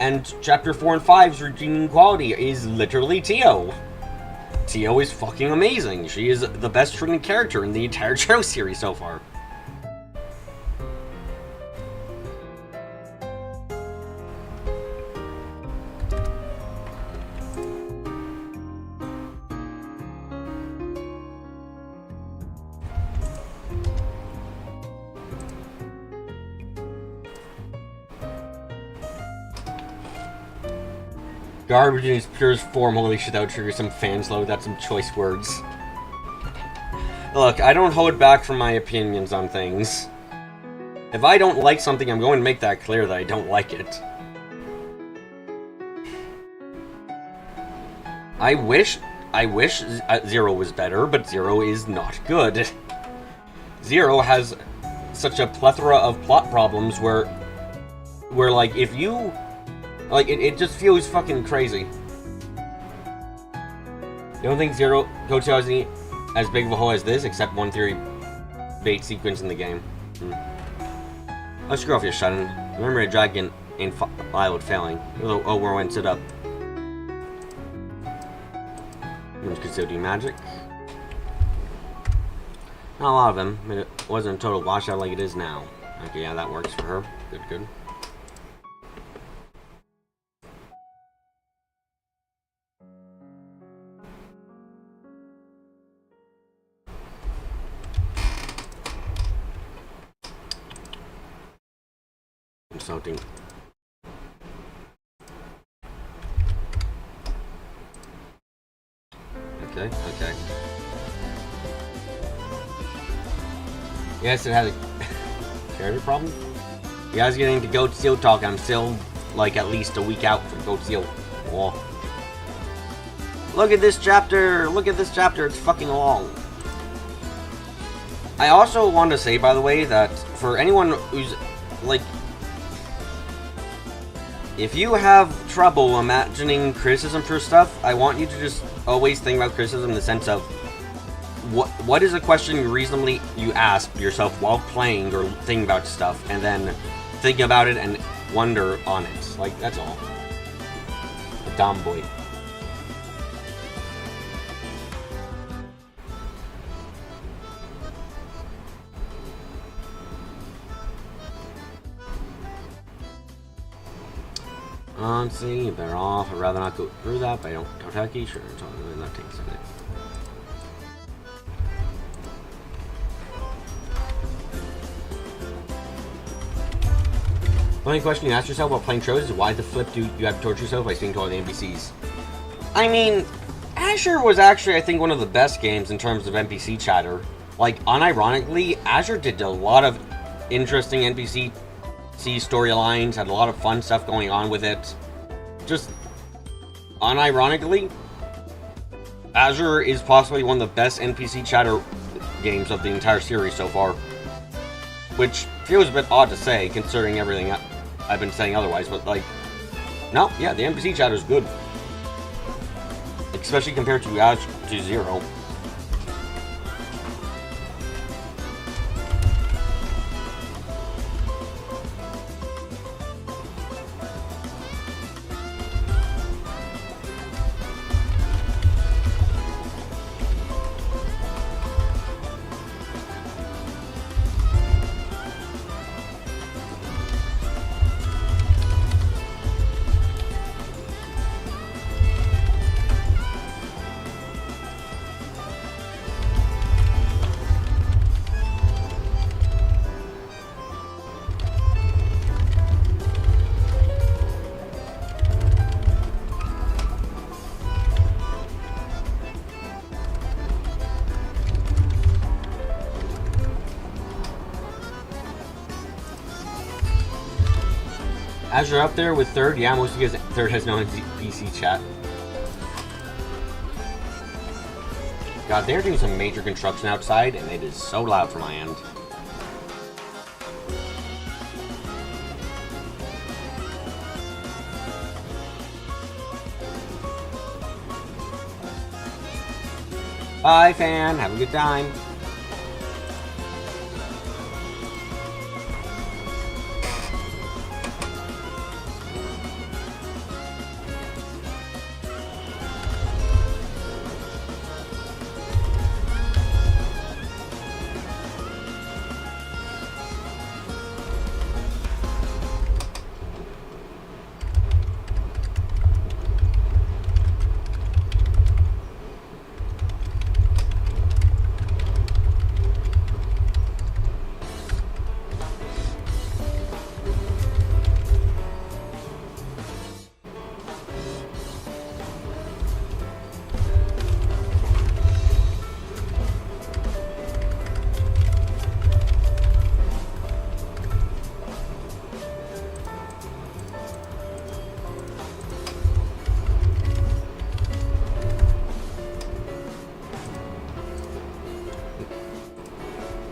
And Chapter 4 and 5's redeeming quality is literally Tio. Tio is fucking amazing. She is the best written character in the entire show series so far. Garbage in its purest form. Holy shit, that would trigger some fans load. That's some choice words. Look, I don't hold back from my opinions on things. If I don't like something, I'm going to make that clear that I don't like it. I wish Zero was better, but Zero is not good. Zero has such a plethora of plot problems where like, if you... Like, it just feels fucking crazy. You don't think Zero Code is as big of a hole as this, except one theory bait sequence in the game. Let's screw off your shutting. Remember a dragon in Lyle failing. Oh, where went it up? Humans could still do magic. Not a lot of them. I mean, it wasn't a total washout like it is now. Okay, yeah, that works for her. Good, good. Something. Okay, okay. Yes, it had a character problem. You guys getting to Goat Seal talk? I'm still like at least a week out from Goat Seal. Oh. Look at this chapter! Look at this chapter! It's fucking long. I also want to say, by the way, that for anyone who's like, if you have trouble imagining criticism for stuff, I want you to just always think about criticism in the sense of what is a question you ask yourself while playing or thinking about stuff, and then think about it and wonder on it. Like, that's all. A dumb boy. Honestly, you're better off. I'd rather not go through that, but I don't. Toteki, sure, it's all really not takes it. The only question you ask yourself while playing Troves is why the flip do you have to torture yourself by speaking to all the NPCs? I mean, Azure was actually, I think, one of the best games in terms of NPC chatter. Like, unironically, Azure did a lot of interesting NPC storylines, had a lot of fun stuff going on with it. Just, unironically, Azure is possibly one of the best NPC chatter games of the entire series so far. Which feels a bit odd to say, considering everything I've been saying otherwise, but like, no, yeah, the NPC chatter is good. Especially compared to Azure to Zero. Azure up there with third? Yeah, most of you guys, third has no NPC chat. God, they're doing some major construction outside, and it is so loud for my end. Bye, fan. Have a good time.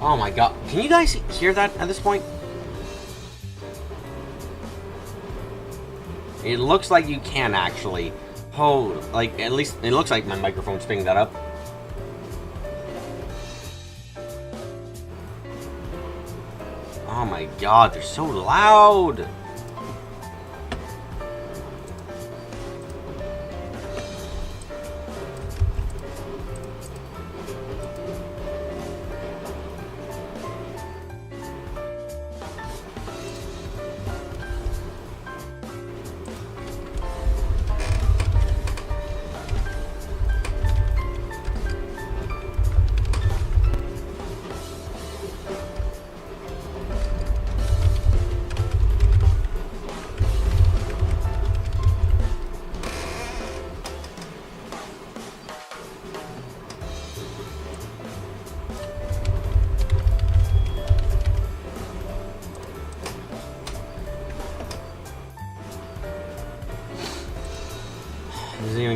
Oh my god. Can you guys hear that at this point? It looks like you can actually. Oh, like, at least it looks like my microphone's picking that up. Oh my god, they're so loud!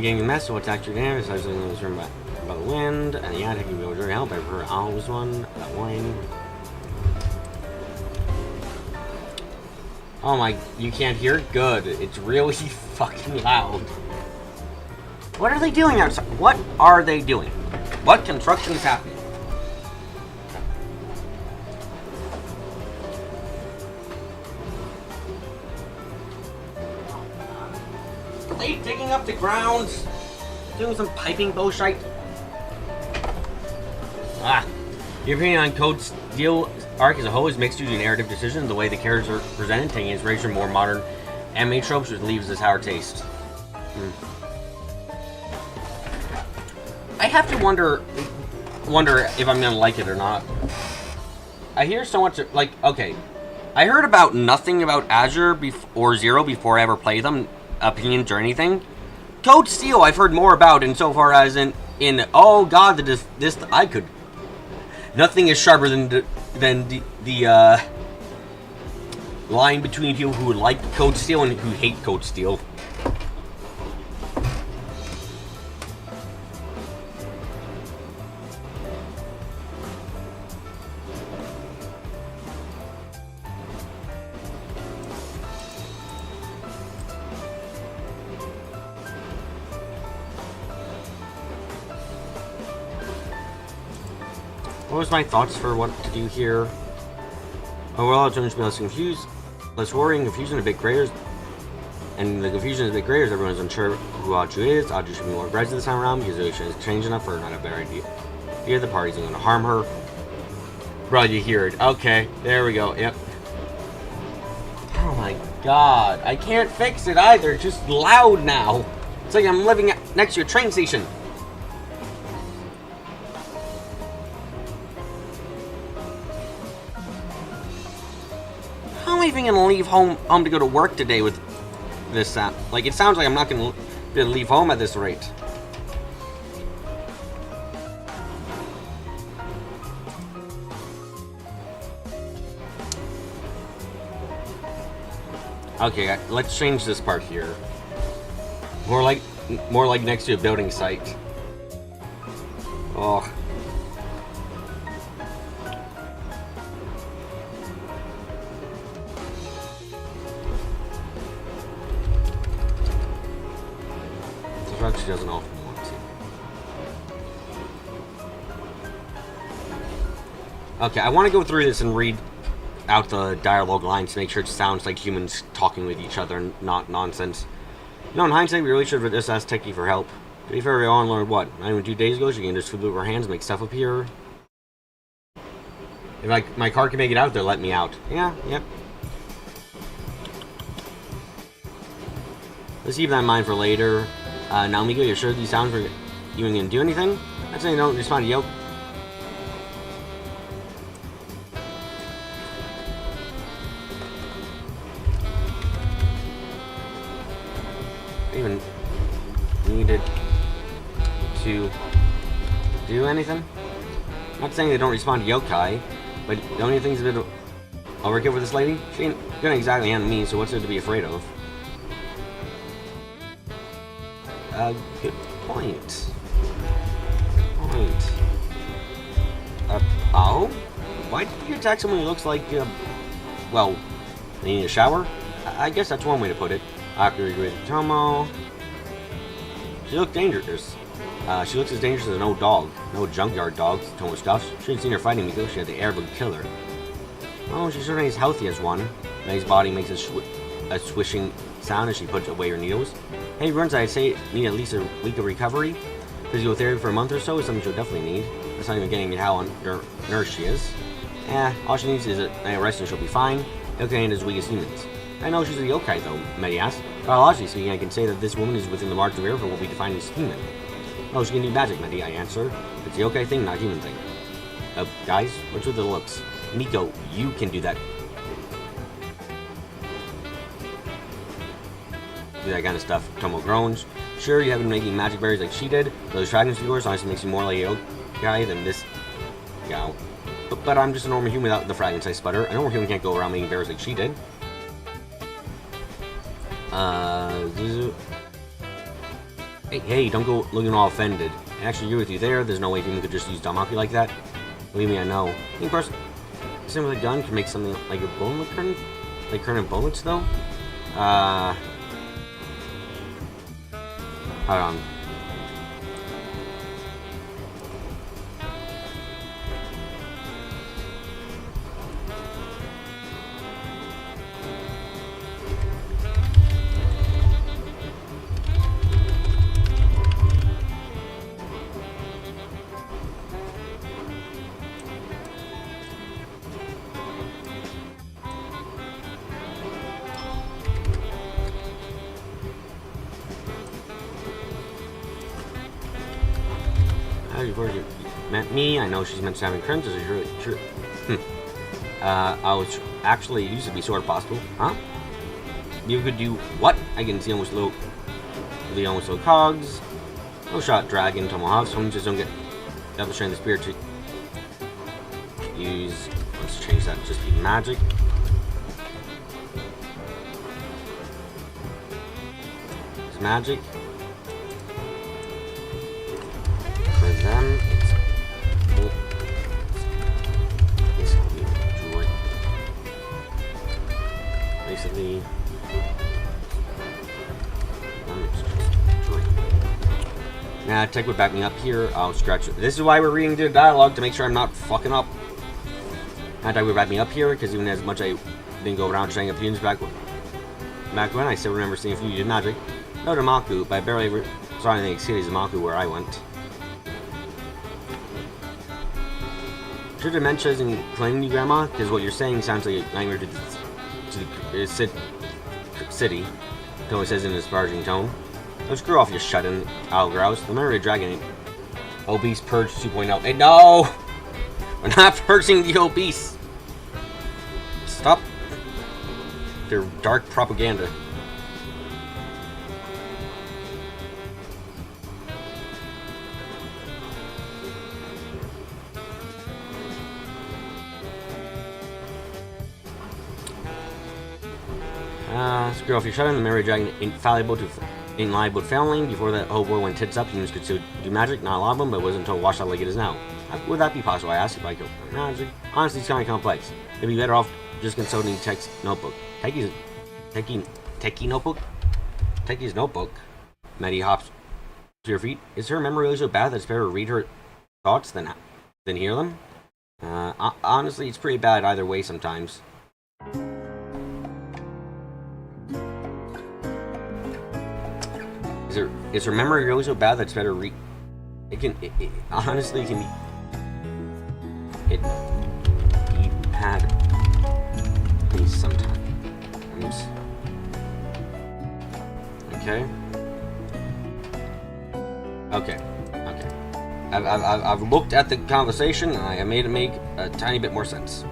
getting the mess, so what's actually there? Besides something was turned by the wind, and yeah, taking me over help. I've heard always one, that whine. Oh my, you can't hear? Good. It's really fucking loud. What are they doing outside? What are they doing? What construction is happening? Are they digging up the ground? Doing some piping bullshit? Your opinion on Code Steel arc as a whole is mixed due to narrative decisions, the way the characters are presented, taking inspiration from more modern anime tropes, which leaves a sour taste. I have to wonder if I'm gonna like it or not. I hear so much, like, okay, I heard about nothing about Azure or Zero before I ever played them, opinions or anything. Code Steel I've heard more about insofar as in oh god, this I could. Nothing is sharper than the line between people who like Code Steel and who hate Code Steel. What was my thoughts for what to do here? Overall, it's going to be less confused, less worrying, confusion, a bit greater. And the confusion is a bit greater as everyone's unsure who Aju is. Aju should be more aggressive this time around because the situation has changed enough for not a better idea. Here, the party's going to harm her. Bro, you hear it. Okay, there we go. Yep. Oh my god. I can't fix it either. It's just loud now. It's like I'm living next to a train station. How am I even gonna leave home to go to work today with this sound? Like, it sounds like I'm not gonna be able to leave home at this rate. Okay, let's change this part here. More like next to a building site. Oh. She doesn't often want to. Okay, I want to go through this and read out the dialogue lines to make sure it sounds like humans talking with each other and not nonsense. You know, in hindsight, we really should have just asked Techie for help. To be fair, we all learned what? Not even 2 days ago, she can just flip over her hands and make stuff appear. If my car can make it out there, let me out. Yeah, yep. Let's keep that in mind for later. Naomigo, you're sure these sounds were even gonna do anything? I'd say don't respond to Yoke. Even needed to do anything? Not saying they don't respond to yokai, but the only thing's a bit of overkill for this lady. She ain't gonna exactly handle me, so what's there to be afraid of? Good point. Oh? Why did you attack someone who looks like, well, they need a shower? I guess that's one way to put it. I have to agree with Tomo. She looked dangerous. She looks as dangerous as an old dog. No junkyard dog, Tomo scoffs. She hadn't seen her fighting Miko, she had the air of a killer. Oh, she certainly is healthy as one. May's body makes a swishing sound as she puts away her needles. Hey, runs, I'd say need at least a week of recovery. Physiotherapy for a month or so is something she'll definitely need. That's not even getting at how nourished she is. All she needs is a rest and she'll be fine. Yokai ain't as weak as humans. I know she's a yokai though, Medi asked. Biologically speaking, I can say that this woman is within the margin of error for what we define as human. Oh, she can do magic, Medi, I answer. It's a yokai thing, not a human thing. Guys, what's with the looks? Miko, you can do that. Do that kind of stuff. Tomo groans. Sure, you haven't been making magic berries like she did. Those fragments of yours honestly makes you more like a yokai than this gal. But I'm just a normal human without the fragments, I sputter. A normal human can't go around making berries like she did. Hey, don't go looking all offended. I actually agree with you there. There's no way Demon could just use Damaku like that. Believe me, I know. I think person with a gun can make something like a boneless current, like current bullets though. Hold on. You meant me. I know she's meant to having currents. Is it really true? I was actually used to be sort of possible, huh? You could do what? I can see almost low cogs. No shot, dragon, tomahawk. Some just don't get double strength of spirit to use. Let's change that to just be magic. It's magic. For them, it's basically droid. Basically, it's just droid. Nah, Tech would back me up here. I'll scratch it. This is why we're reading the dialogue, to make sure I'm not fucking up. Tech would back me up here, because even as much I didn't go around showing opinions back when, I still remember seeing a few did magic. No Damaku, but I barely ever saw anything exceeding Damaku where I went. Sure, dementia isn't claiming you, Grandma, because what you're saying sounds like a nightmare to the city. Tony says in his barging tone. Don't screw off your shut-in, Owl growls. The memory dragon ain't obese purge 2.0. Hey, no! We're not purging the obese! Stop their dark propaganda. Screw off your shut-in, the memory dragon ain't liable to failing. Before that whole war went tits up, humans could still do magic, not a lot of them, but it wasn't until washed out like it is now. Would that be possible? I asked if I could. Magic. Honestly, it's kind of complex. It'd be better off just consulting Tech's notebook. Techie's notebook? Techie's notebook. Maddie hops to your feet. Is her memory really so bad that it's better to read her thoughts than hear them? Honestly, it's pretty bad either way sometimes. Is her memory really so bad that it's better read? Honestly, it can be. It be bad. Please, sometimes. Okay. I've looked at the conversation and I have made it make a tiny bit more sense.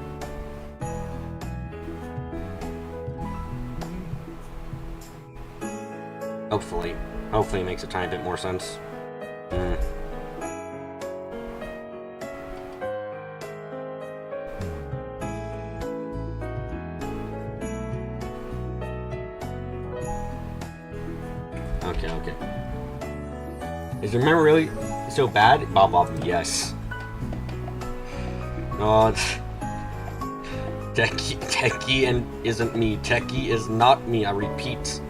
Hopefully it makes a tiny bit more sense. Okay. Is your memory really so bad? Bob, yes. Oh, Techie and isn't me. Techie is not me, I repeat.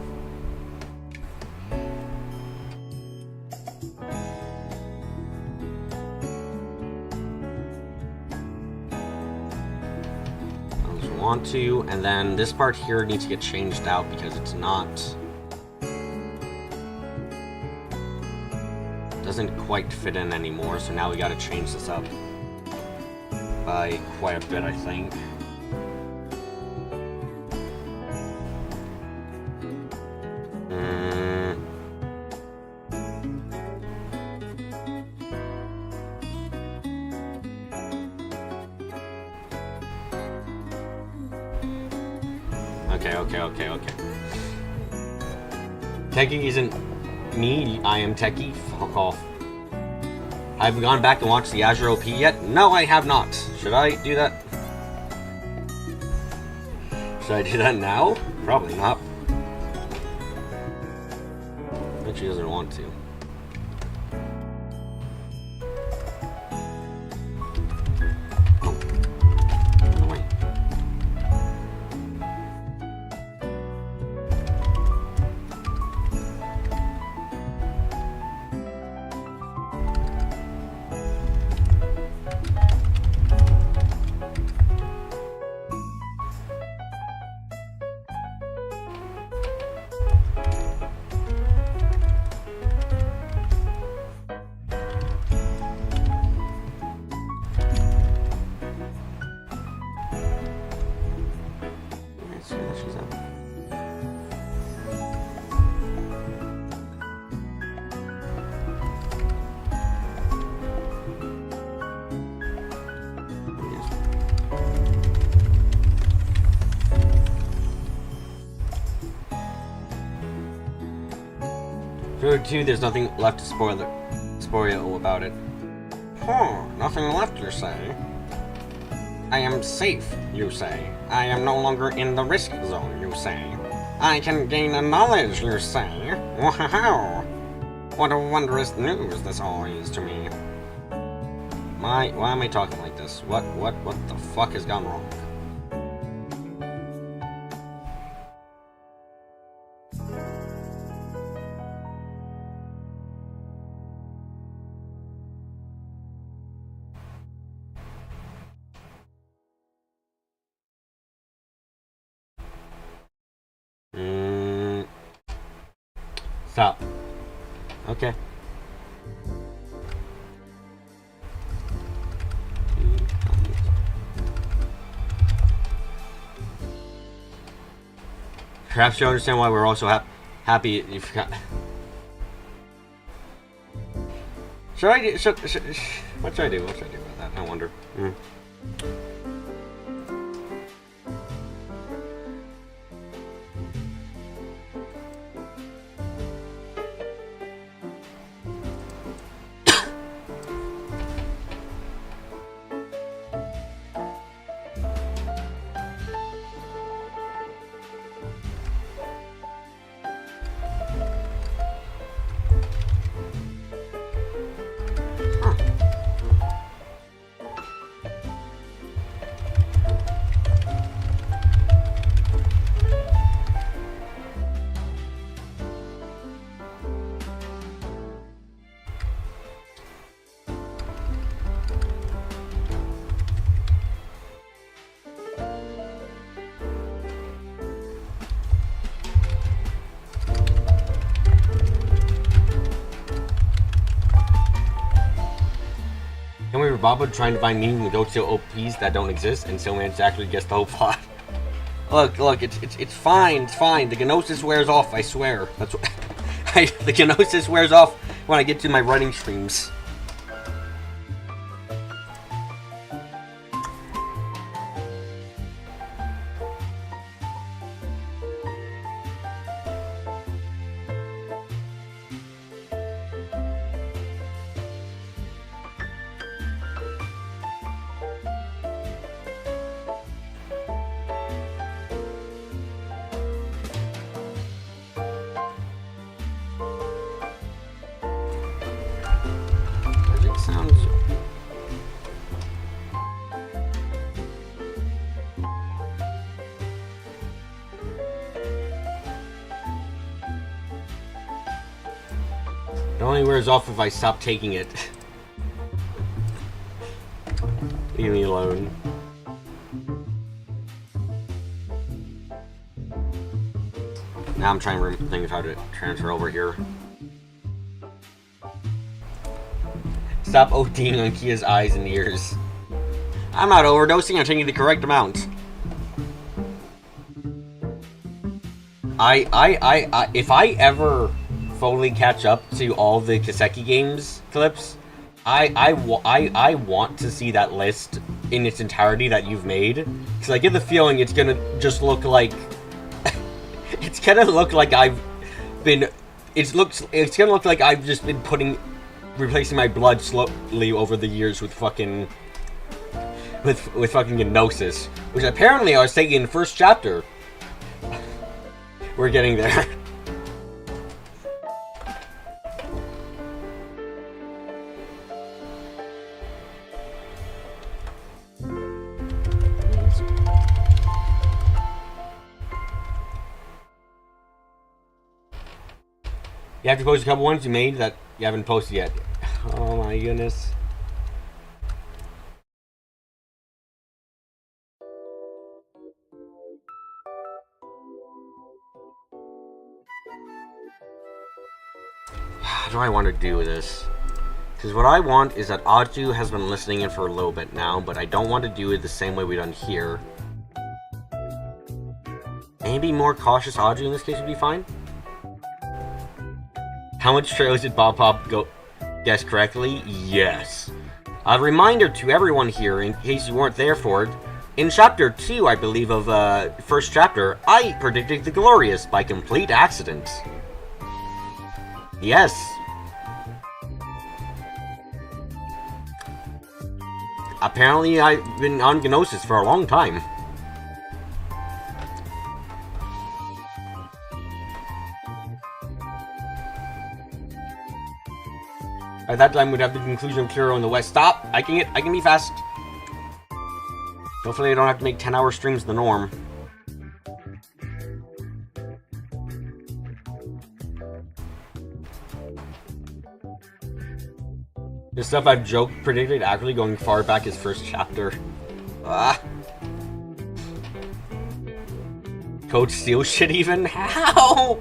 Want to, and then this part here needs to get changed out because it's not, doesn't quite fit in anymore, so now we got to change this up by quite a bit, I think. Okay. Techie isn't me, I am Techie. Fuck off. I've gone back and watched the Azure OP yet? No, I have not. Should I do that? Should I do that now? Probably not. I bet she doesn't want to. Chapter 2, there's nothing left to spoil about it. Nothing left, you say? I am safe, you say. I am no longer in the risk zone, you say. I can gain a knowledge, you say. Wow! What a wondrous news this all is to me. Why am I talking like this? What the fuck has gone wrong? Stop. Okay. Perhaps you understand why we're also happy you forgot. Should I do? What should I do? What should I do about that? I wonder. Can we Baba trying to find meaning in the Goatsteel OPs that don't exist and still manage to actually guess the whole plot? Look, it's fine, it's fine. The Gnosis wears off, I swear. That's what the Gnosis wears off when I get to my writing streams. It only wears off if I stop taking it. Leave me alone. Now I'm trying to think of how to transfer over here. Stop ODing on Kia's eyes and ears. I'm not overdosing, I'm taking the correct amount. If I ever fully catch up to all the Kiseki games clips, I want to see that list in its entirety that you've made, because I get the feeling it's gonna just look like it's gonna look like I've been it's gonna look like I've just been replacing my blood slowly over the years with fucking Gnosis, which apparently I was taking in the first chapter. We're getting there. You have to post a couple ones you made that you haven't posted yet. Oh my goodness. How do I want to do this? Because what I want is that Aju has been listening in for a little bit now, but I don't want to do it the same way we done here. Maybe more cautious Aju in this case would be fine. How much trailers did Bob Pop guess correctly? Yes. A reminder to everyone here, in case you weren't there for it, in Chapter 2, I believe, of first chapter, I predicted the Glorious by complete accident. Yes. Apparently, I've been on Gnosis for a long time. By that time, we'd have the conclusion of Kuro in the West. Stop! I can be fast. Hopefully, I don't have to make 10-hour streams the norm. The stuff I've joked predicted actually going far back as first chapter. Ah. Code Steel shit even? How?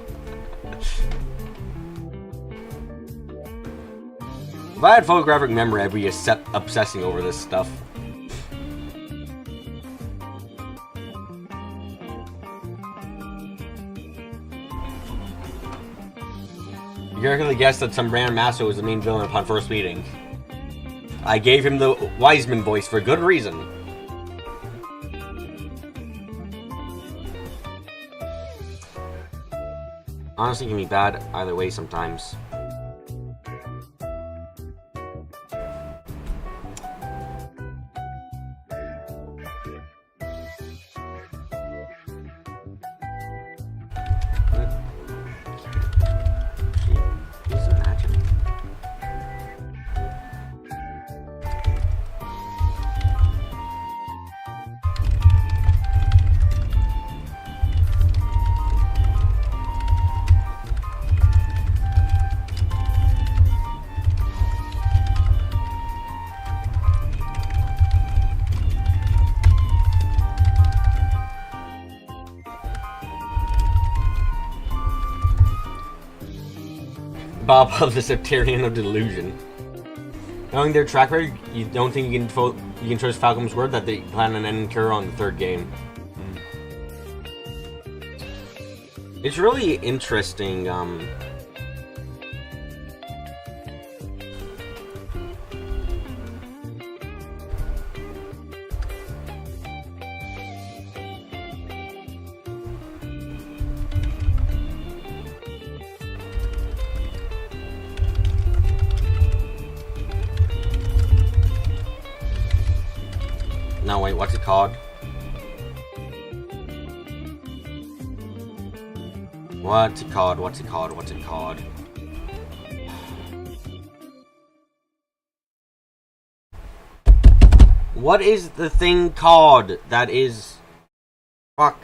If I had photographic memory, I'd be obsessing over this stuff. You correctly guessed that some random master was the main villain upon first meeting. I gave him the Wiseman voice for good reason. Honestly, it can be bad either way sometimes. Bob of the Septarian of Delusion. Knowing their track record, you don't think you can trust Falcom's word that they plan on ending Kuro on the third game. It's really interesting, No, wait, what's it called? What's it called? What's it called? What's it called? What is the thing called that is... Fuck.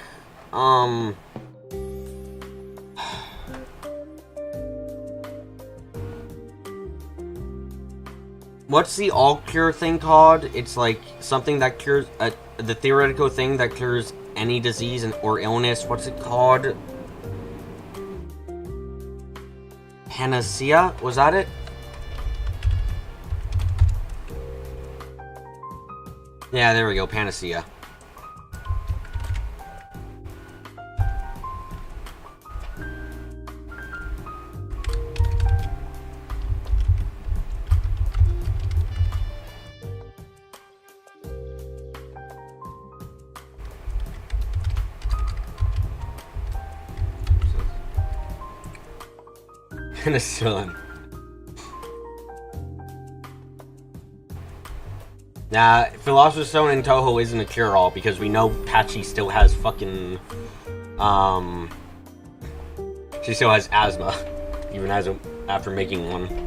What's the all-cure thing called? It's like something that cures... the theoretical thing that cures any disease or illness. What's it called? Panacea? Was that it? Yeah, there we go. Panacea. Penicillin. Nah, Philosopher's Stone in Touhou isn't a cure-all because we know Patchy still has fucking, she still has asthma, even after making one.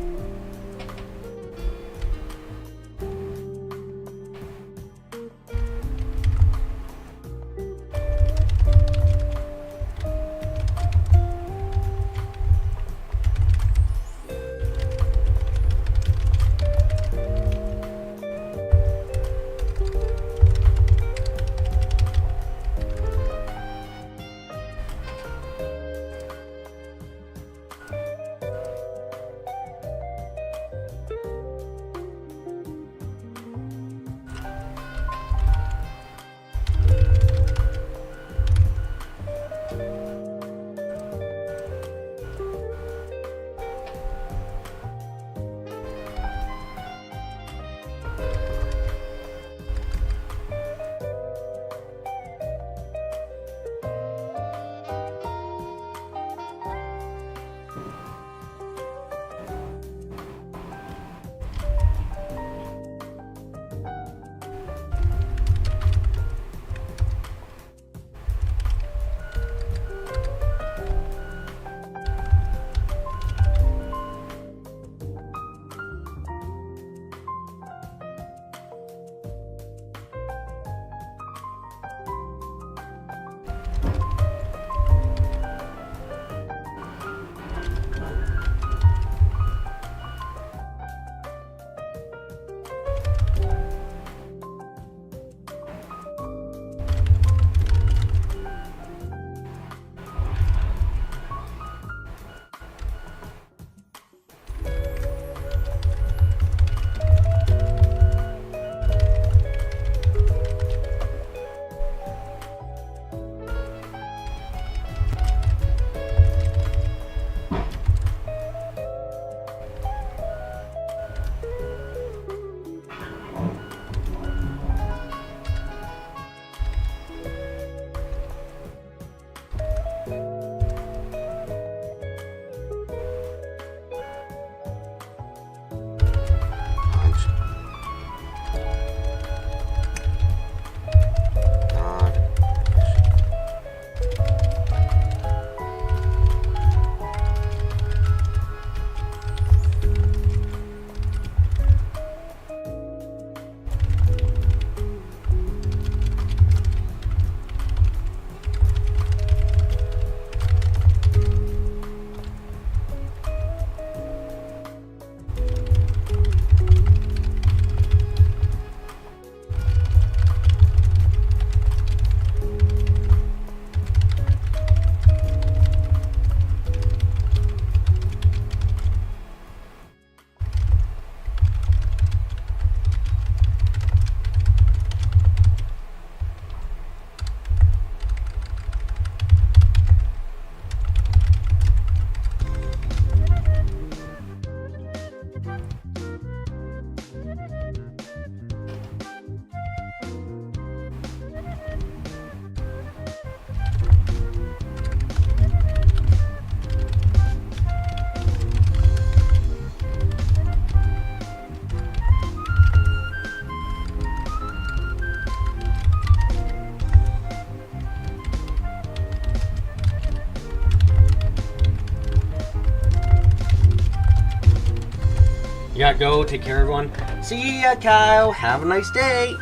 gotta go. Take care, everyone. See ya, Kyle. Have a nice day.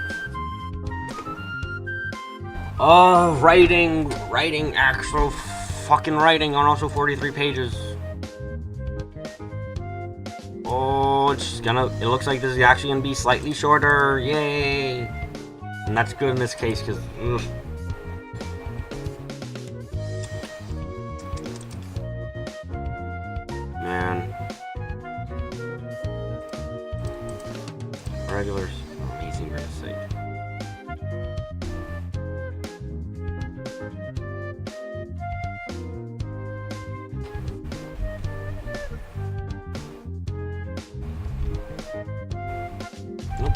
Writing, actual fucking writing on also 43 pages. Oh, it looks like this is actually gonna be slightly shorter. Yay! And that's good in this case, because, man. Regulars. Amazing, for God's sake. Nope.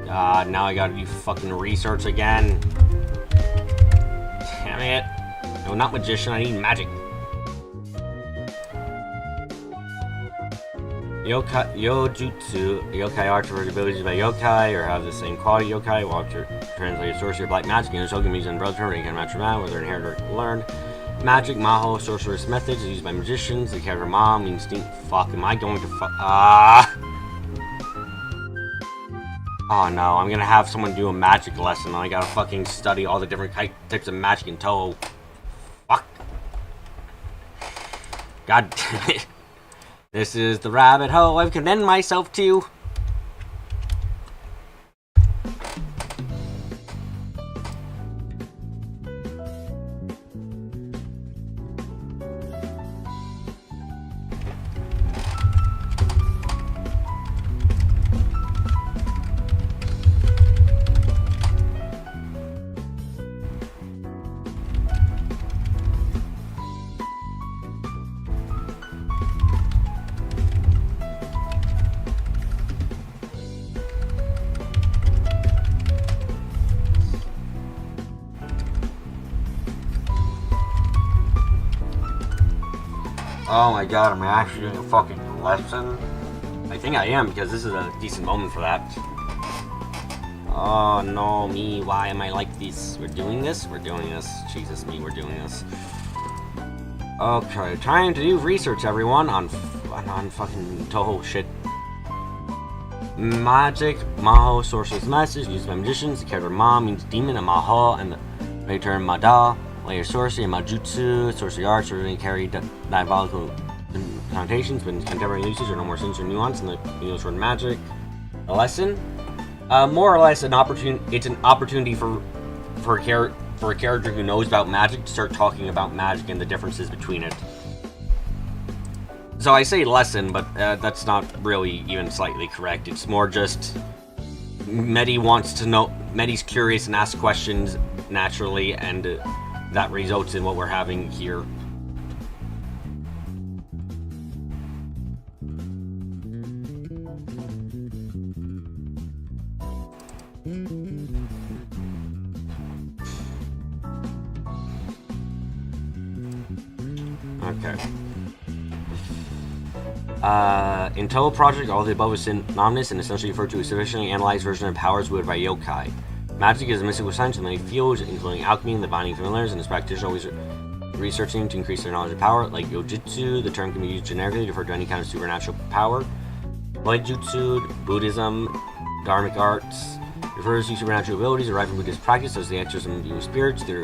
God, now I gotta do fucking research again. Damn it. No, not magician, I need magic. Yojutsu, yokai art for abilities by yokai, or have the same quality yokai, while translated sorcery of black magic, and shogun means in brother term, you can match man, whether inherited or learned. Magic, maho, sorceress methods used by magicians, the character ma means fuck, am I going to Oh no, I'm gonna have someone do a magic lesson and I gotta fucking study all the different types of magic in Touhou. Fuck. God damn it. This is the rabbit hole I've condemned myself to. Oh my god, am I actually doing a fucking lesson? I think I am, because this is a decent moment for that. Oh no, me, why am I like this? We're doing this? We're doing this. Jesus, me, we're doing this. Okay, trying to do research, everyone, on fucking Touhou shit. Magic, Maho, sorcerer's message, used by magicians. The character Ma means demon, and Maho, and the term Mada. Layer sorcery and Majutsu, sorcery arts really carry diabolical connotations, but in contemporary usage are no more sinister nuance in the English word magic. A lesson? More or less an opportunity. It's an opportunity for a character who knows about magic to start talking about magic and the differences between it. So I say lesson, but that's not really even slightly correct. It's more just Medi wants to know. Medi's curious and asks questions naturally, and that results in what we're having here. Okay. In Touhou Project, all the above is synonymous and essentially referred to as a sufficiently analyzed version of powers wielded by yokai. Magic is a mystical science in many fields, including alchemy, the binding familiars, and its practitioners always researching to increase their knowledge of power. Like Yojutsu, the term can be used generically to refer to any kind of supernatural power. Hoijutsu, Buddhism, Dharmic arts, refers to supernatural abilities derived from Buddhist practice as the exorcism of spirits, the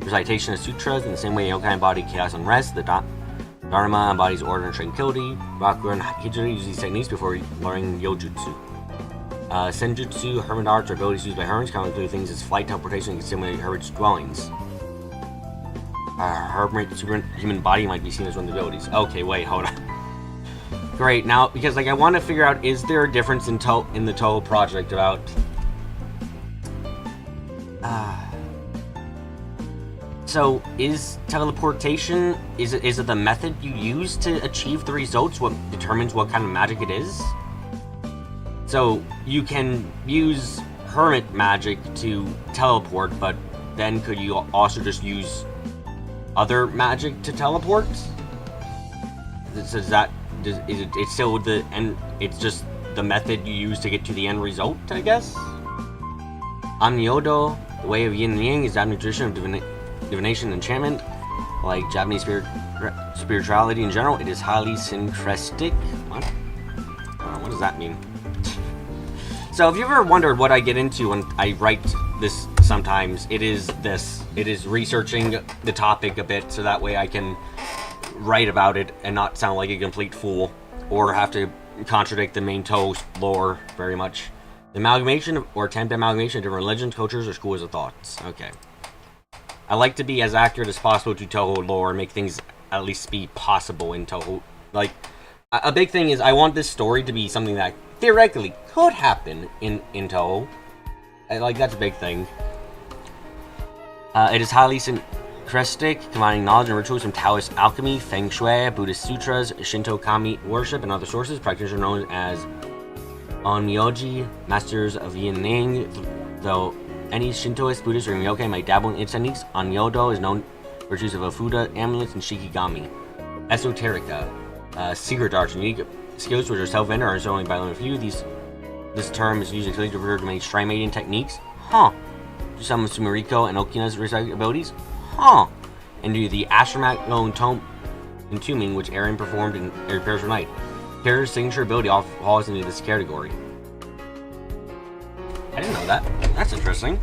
recitation of sutras. In the same way, yokai embody chaos and rest, the Dharma embodies order and tranquility. Raku and Hijiri use these techniques before learning Yojutsu. Senjutsu, hermit arts, are abilities used by hermits, commonly include things as flight, teleportation, and can simulate hermit's dwellings. Hermit superhuman body might be seen as one of the abilities. Okay, wait, hold on. Great, now, because, like, I want to figure out, is there a difference in the Touhou project about... So, is teleportation, is it the method you use to achieve the results what determines what kind of magic it is? So, you can use hermit magic to teleport, but then could you also just use other magic to teleport? It's still the end, it's just the method you use to get to the end result, I guess? Amniodo, the way of yin and yang, is Japanese tradition of divination and enchantment. Like Japanese spirituality in general, it is highly syncretic. What does that mean? So if you ever wondered what I get into when I write this sometimes, it is this. It is researching the topic a bit so that way I can write about it and not sound like a complete fool or have to contradict the main Touhou lore very much. The amalgamation or attempt amalgamation of different religions, cultures, or schools of thoughts. Okay. I like to be as accurate as possible to Touhou lore and make things at least be possible in Touhou. Like, a big thing is I want this story to be something that theoretically could happen in Touhou. Like, that's a big thing. It is highly syncretic, combining knowledge and rituals from Taoist alchemy, Feng Shui, Buddhist sutras, Shinto kami worship, and other sources. Practitioners are known as Onmyoji, masters of yin and yang. Though any Shintoist, Buddhist, or yokai might dabble in its techniques, Onmyodo is known for its use of Ofuda, amulets, and Shikigami. Esoterica, secret arts, and unique skills which are self-evident or are only by limited few. This term is used exclusively to refer to many shrine mating techniques. Huh. To some of Sumeriko and Okina's respective abilities. Huh. And to the Ashramako entombing which Aaron performed in Repairs for Night. Kara's signature ability falls into this category. I didn't know that. That's interesting.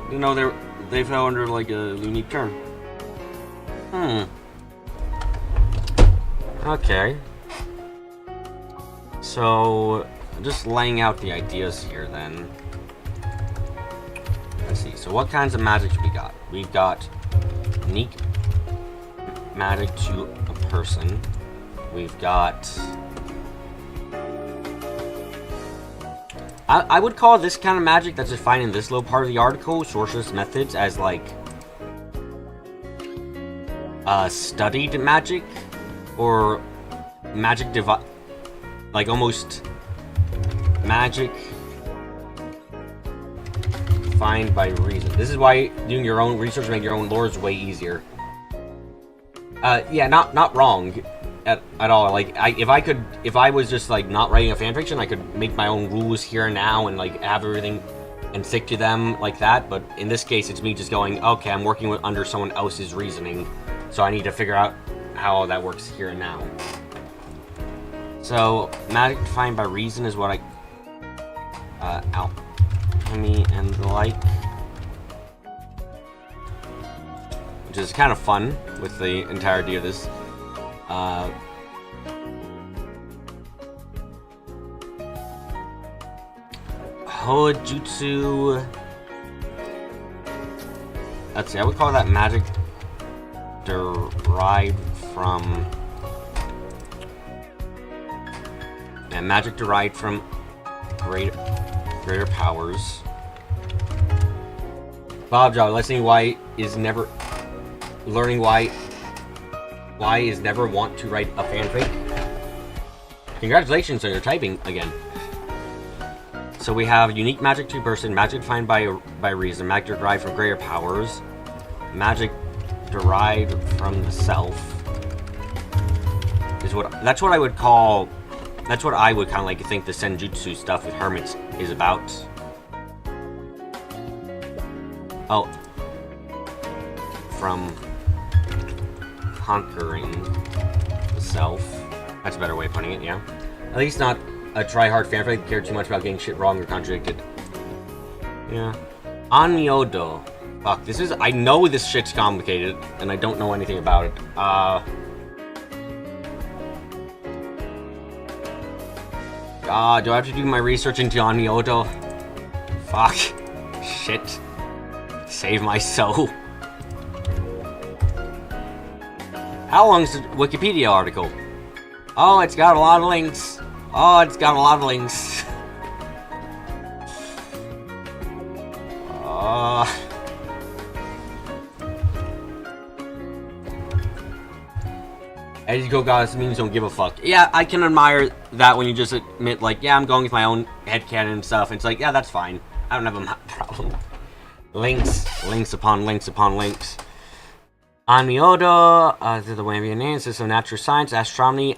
Didn't know they fell under like a unique term. Okay. So, just laying out the ideas here then. Let's see. So what kinds of magic we got? We've got unique magic to a person. We've got... I would call this kind of magic that's defined in this little part of the article, Sorceress Methods, as like studied magic or magic like almost magic defined by reason. This is why doing your own research to make your own lore is way easier. Yeah, not wrong at all. Like, if I was just like not writing a fanfiction, I could make my own rules here and now and like have everything and stick to them like that. But in this case, it's me just going, okay, I'm working under someone else's reasoning, so I need to figure out how that works here and now. So, magic defined by reason is what alchemy and the like. Which is kind of fun with the entirety of this. Hoijutsu. Let's see, I would call that magic derived from... And magic derived from greater powers. Bob Job, listening why is never learning why is never want to write a fanfic. Congratulations on your typing again. So we have unique magic to person, magic defined by reason, magic derived from greater powers, magic derived from the self. That's what I would call. That's what I would kind of like to think the Senjutsu stuff with hermits is about. Oh. From conquering the self. That's a better way of putting it, yeah. At least not a try-hard fanfic that cared too much about getting shit wrong or contradicted. Yeah. Anyodo. Fuck, this is... I know this shit's complicated, and I don't know anything about it. Do I have to do my research into Anyodo? Fuck. Shit. Save my soul. How long is the Wikipedia article? Oh, it's got a lot of links. Oh, it's got a lot of links. Eddie Goddess memes don't give a fuck. Yeah, I can admire that when you just admit, like, yeah, I'm going with my own headcanon and stuff. It's like, yeah, that's fine. I don't have a problem. Links. Links upon links upon links. Anyodo, the Wambian name, System of Natural Science, Astronomy,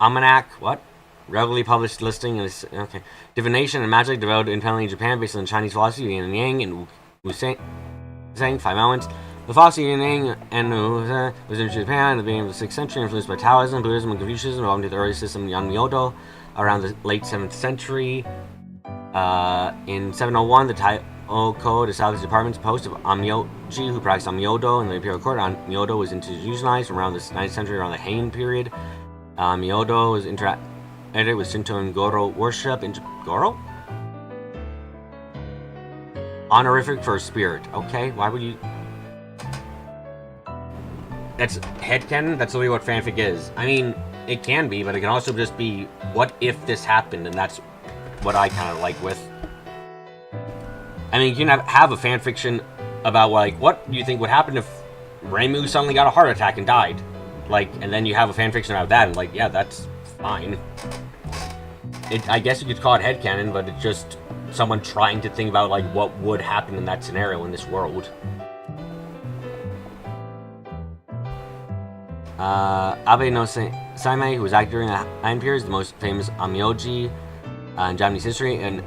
Almanac, what? Regularly published listing, okay. Divination and magic developed independently in Japan based on Chinese philosophy, Yin and Yang, and Wu-Sang, 5 elements. The philosophy of Yin and Yang was introduced in Japan at the beginning of the 6th century, influenced by Taoism, Buddhism, and Confucianism, evolved into the early system Anyodo around the late 7th century. In 701, the Taio Code established the department's post of Amyoji, who practiced Amyodo in the imperial court. Amyodo was institutionalized around the 9th century, around the Heian period. Amyodo was edited with Shinto and Goro worship. Goro? Honorific for a spirit. Okay, why would you... That's headcanon? That's literally what fanfic is. I mean, it can be, but it can also just be, what if this happened? And that's what I kind of like with. I mean, you can have a fanfiction about, like, what do you think would happen if Reimu suddenly got a heart attack and died? Like, and then you have a fanfiction about that, and like, yeah, that's fine. I guess you could call it headcanon, but it's just someone trying to think about, like, what would happen in that scenario in this world. Abe no Saimei, who was active during the Heian period, is the most famous Amyoji in Japanese history, and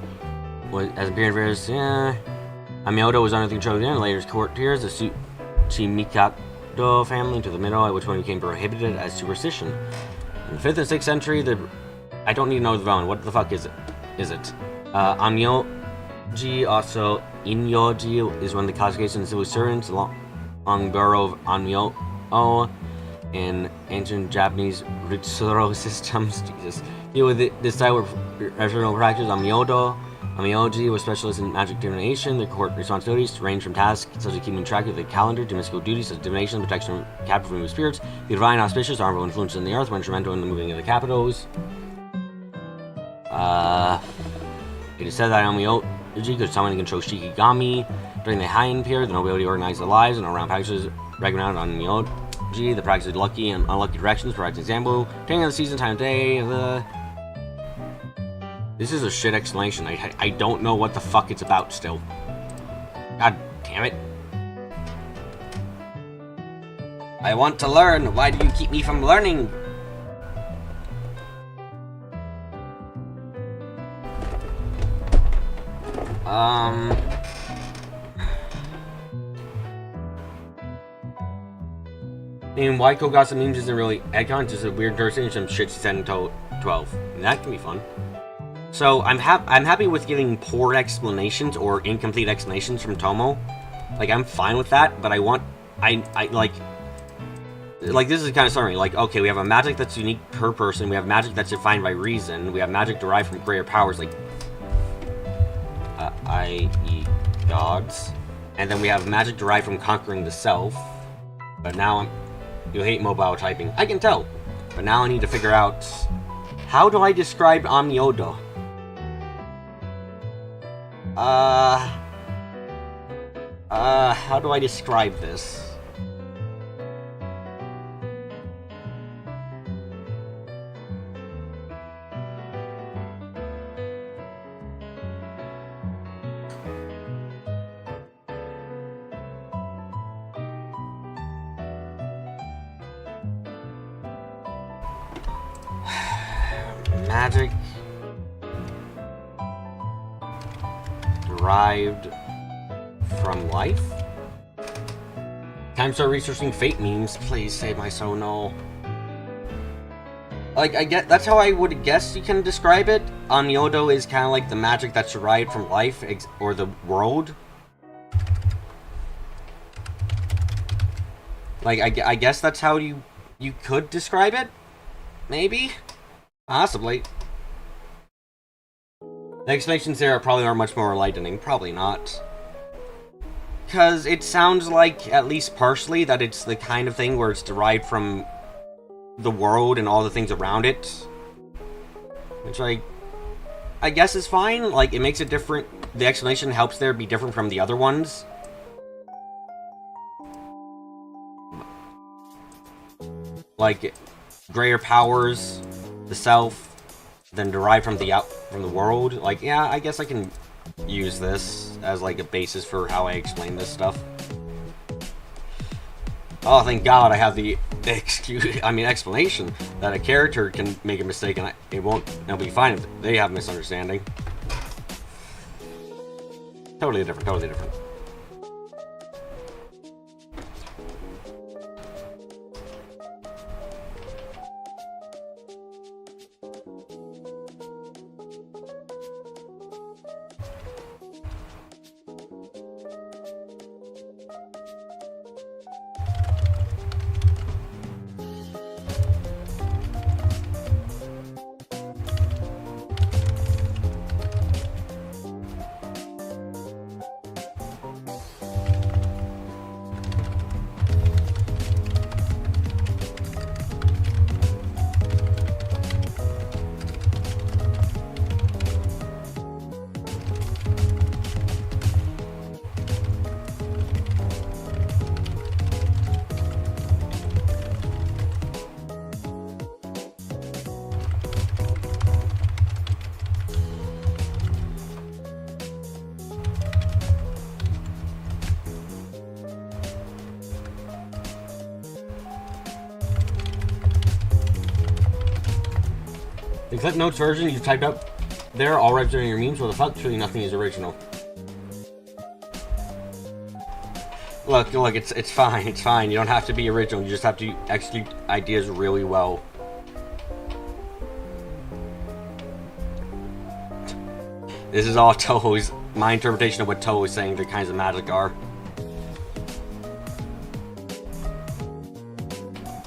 has appeared in various... Amyodo was under the control of the later courtiers, the Tsuchimikado family, into the middle, at which point it became prohibited as superstition. In the 5th and 6th century, I don't need to know the development. What the fuck is it? Amyoji, also Inyoji, is one of the classifications of civil servants along borough of Amyo in ancient Japanese Ritsuro systems. Jesus. Deal with this type of professional practice. Amyoji was specialist in magic divination. The court responsibilities range from tasks such as keeping track of the calendar to mystical duties such as divination, protection of captive from evil spirits. The divine auspicious, harmful influences in the earth were instrumental in the moving of the capitals. It is said that Amyoji could summon and control Shikigami. During the Heian period, the nobility organized their lives and around practices recognized on Amyoji. The practice of lucky and unlucky directions provides an example. Depending on the season, time of day, This is a shit explanation. I don't know what the fuck it's about still. God damn it. I want to learn. Why do you keep me from learning? I mean, why Kogasa memes isn't really headcanon, just a weird person and some shit set in 12. And that can be fun. So I'm happy with getting poor explanations or incomplete explanations from Tomo. Like, I'm fine with that, but I like this is kind of summary. Like, okay, we have a magic that's unique per person. We have magic that's defined by reason. We have magic derived from greater powers, like i.e. gods. And then we have magic derived from conquering the self. But now you hate mobile typing. I can tell. But now I need to figure out, how do I describe Amyodo? How do I describe this? Magic derived from life? Time to start researching fate memes. Please save my soul, no. Like, I get that's how I would guess you can describe it. Onmyodo is kind of like the magic that's derived from life or the world. Like, I guess that's how you could describe it. Maybe, possibly. The explanations there probably are much more enlightening. Probably not. Because it sounds like, at least partially, that it's the kind of thing where it's derived from the world and all the things around it. Which, I guess is fine. Like, it makes it different. The explanation helps there be different from the other ones. Like, greater powers, the self, then derived from the world. Like, yeah, I guess I can use this as like a basis for how I explain this stuff. Oh, thank God I have the explanation that a character can make a mistake and it'll be fine if they have a misunderstanding. Totally different, totally different. The Clip Notes version you've typed up there, all representing your memes. What the fuck? Truly nothing is original. Look, it's fine, it's fine. You don't have to be original, you just have to execute ideas really well. This is all Touhou's, my interpretation of what Touhou is saying the kinds of magic are.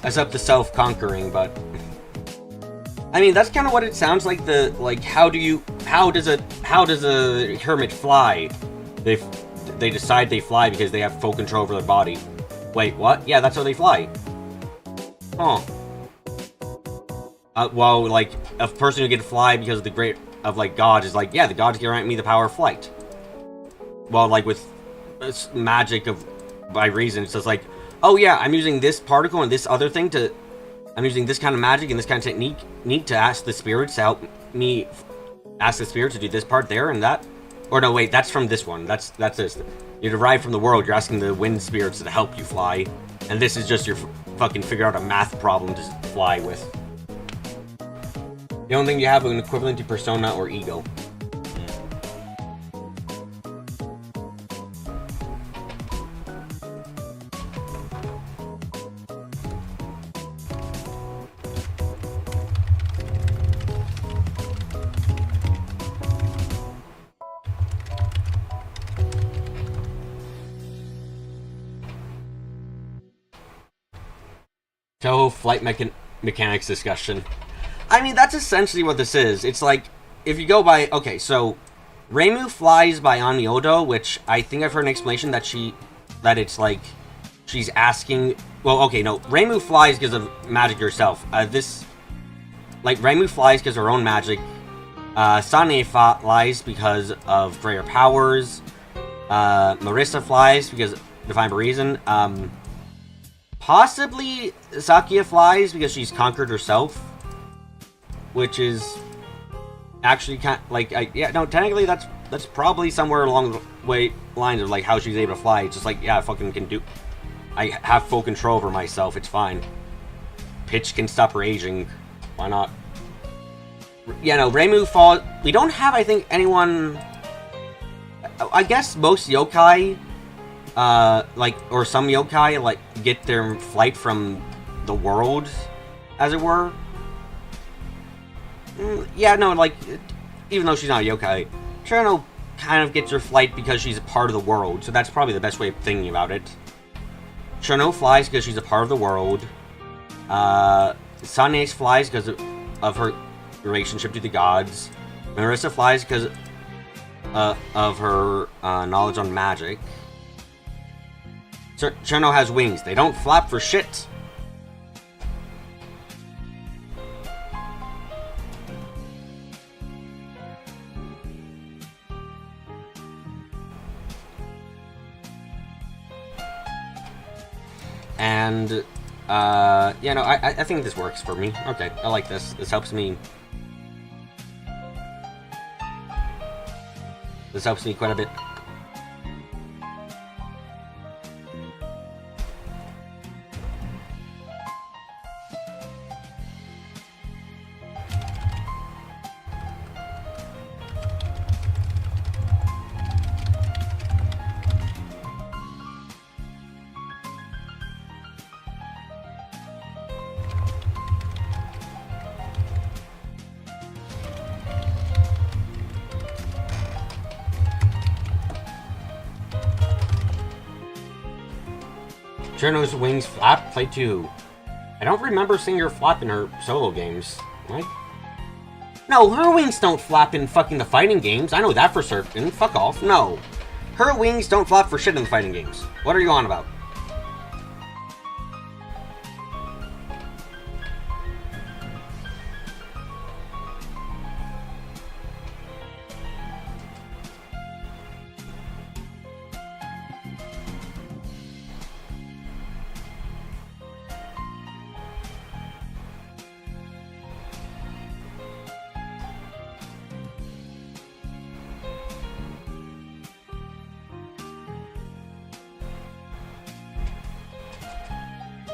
That's up to self-conquering, but... I mean, that's kind of what it sounds like. How does a hermit fly? They decide they fly because they have full control over their body. Wait, what? Yeah, that's how they fly. Huh. Well, like, a person who can fly because of the gods is like, yeah, the gods grant me the power of flight. Well, like, with magic by reason, it's just like, oh yeah, I'm using this particle and this other thing I'm using this kind of magic and this kind of technique to ask the spirits to help me ask the spirits to do this part there and that. Or no, wait, that's from this one. That's this. You derive from the world, you're asking the wind spirits to help you fly. And this is just your fucking figure out a math problem to fly with. The only thing you have an equivalent to persona or ego. Touhou flight mechanics discussion. I mean, that's essentially what this is. It's like, if you go by... Okay, so... Reimu flies by Onmyodo, which I think I've heard an explanation that it's like... She's asking... Well, okay, no. Reimu flies because of magic herself. Reimu flies because of her own magic. Sane flies because of greater powers. Marissa flies because of Divine Reason. Possibly Sakia flies because she's conquered herself, which is actually kind of like technically that's probably somewhere along the lines of like how she's able to fly. It's just like, yeah, I have full control over myself. It's fine. Pitch can stop raging. Why not? Yeah, no, Reimu falls. We don't have, I think, anyone. I guess most yokai. Or some yokai, get their flight from the world, as it were. Yeah, no, like, even though she's not a yokai, Cherno kind of gets her flight because she's a part of the world, so that's probably the best way of thinking about it. Cherno flies because she's a part of the world. Sane flies because of her relationship to the gods. Marissa flies because of her knowledge on magic. Cherno has wings. They don't flap for shit. And, yeah, no, I think this works for me. Okay, I like this. This helps me. This helps me quite a bit. Cherno's wings flap, play 2. I don't remember seeing her flap in her solo games. What? No, her wings don't flap in fucking the fighting games. I know that for certain. Fuck off. No. Her wings don't flap for shit in the fighting games. What are you on about?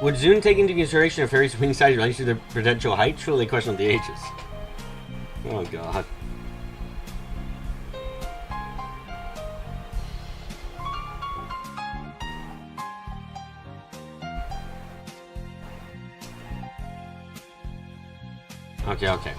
Would Zune take into consideration a fairy's wing size related to their potential height? Truly a question of the ages. Oh god. Okay.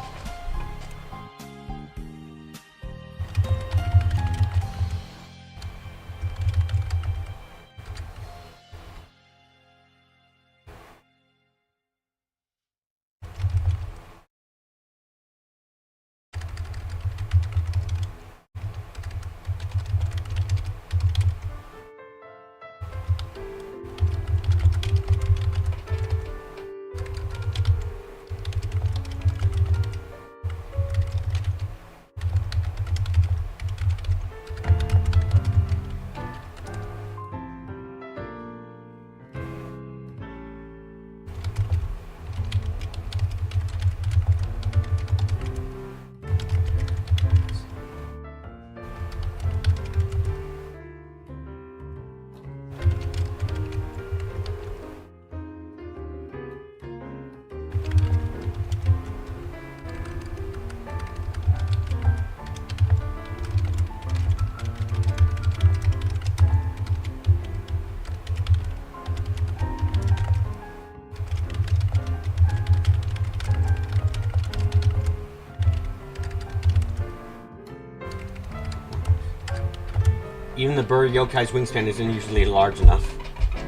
Even the bird yokai's wingspan isn't usually large enough.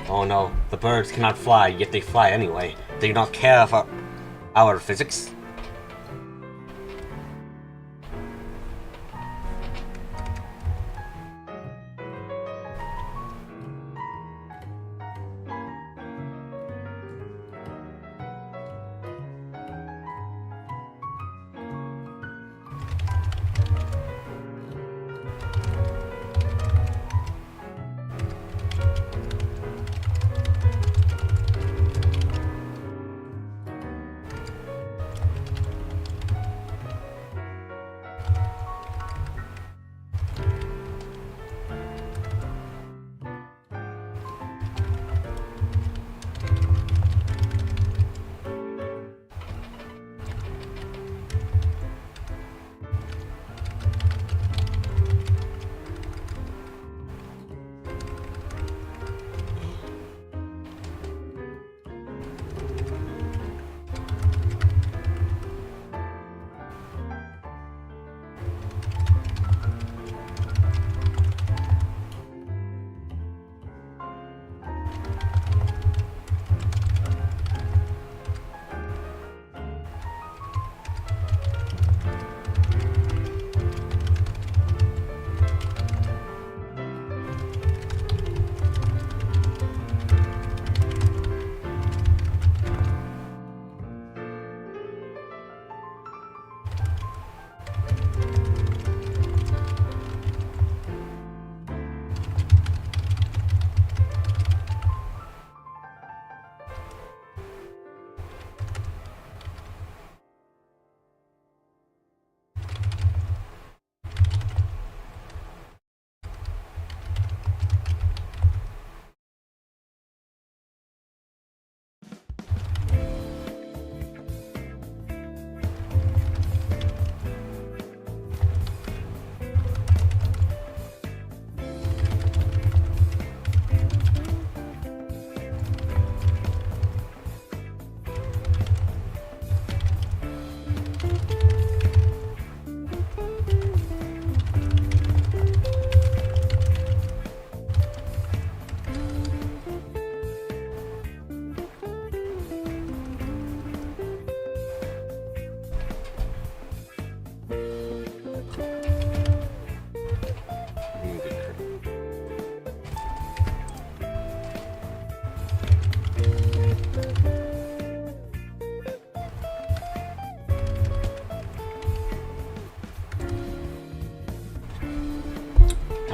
Oh no, the birds cannot fly, yet they fly anyway. They do not care for our physics.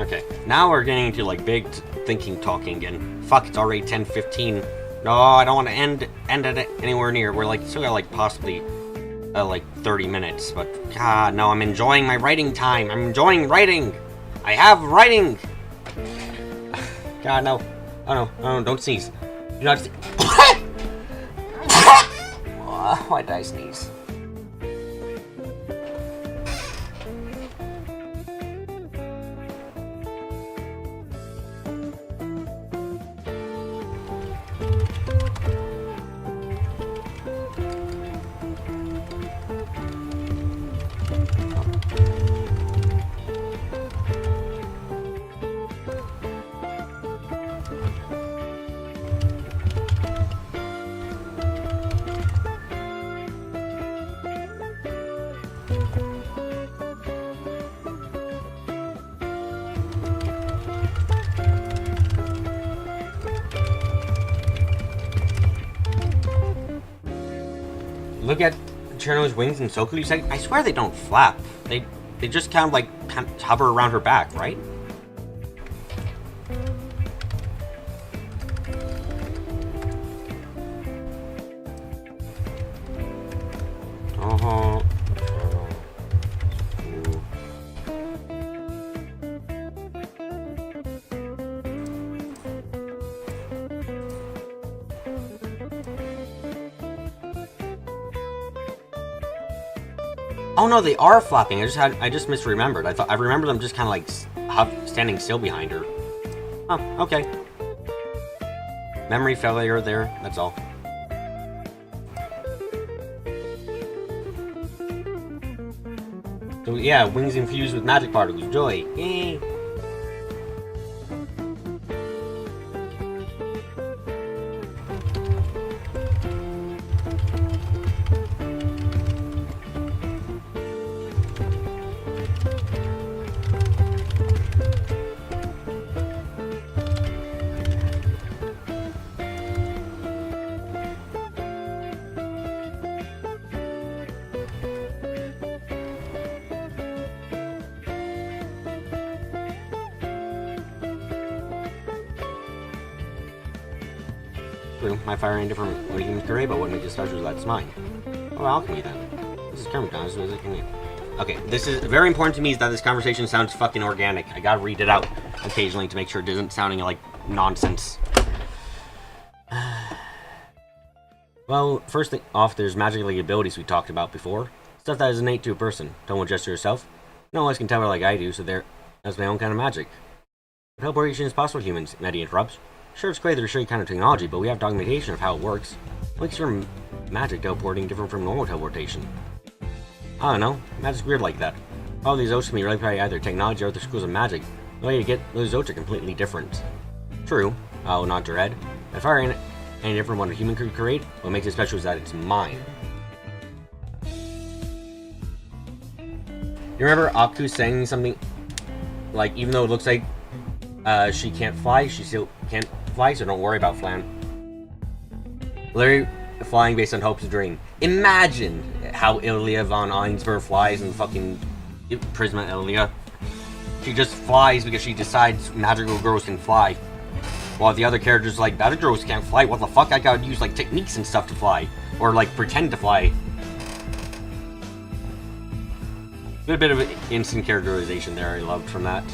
Okay, now we're getting into like big thinking talking, and fuck, it's already 10:15. No, I don't want to end it anywhere near. We're like still got like possibly like 30 minutes, but God, no, I'm enjoying my writing time. I'm enjoying writing. I have writing. God, no. Oh no, oh, no, don't sneeze. Do not sneeze. Why did I sneeze? Look at Cherno's wings and Soku's head. I swear they don't flap. They just kind of like hover around her back, right? Oh. Oh no, they are flapping. I just misremembered. I remember them just kind of like standing still behind her. Oh, okay. Memory failure there. That's all. So yeah, wings infused with magic particles. Joy. Yay. My fire ain't different from what humans create, but what makes it special is that it's mine. Oh, alchemy then. This is Kermit. Okay, this is very important to me is that this conversation sounds fucking organic. I gotta read it out occasionally to make sure it isn't sounding like nonsense. Well, first thing off, there's magic-like abilities we talked about before. Stuff that is innate to a person. Don't want just to yourself. No one else can tell her like I do, so that's my own kind of magic. But teleportation is possible, humans, Maddie interrupts. Sure, it's great that we show you kind of technology, but we have documentation of how it works. What makes your magic teleporting different from normal teleportation? I don't know. Magic's weird like that. All these oaths can be related by either technology or other schools of magic. The way you get those oaths are completely different. True. I'll nod your head. If fire ain't any different from what a human could create, what makes it special is that it's mine. You remember Aku saying something like, even though it looks like she can't fly, she still can't fly, so don't worry about flying. Literally flying based on Hope's dream. Imagine how Ilya von Einsberg flies in fucking Prisma Ilya. She just flies because she decides magical girls can fly. While the other characters like, magic girls can't fly, what the fuck, I gotta use like techniques and stuff to fly. Or like pretend to fly. A bit of instant characterization there I loved from that.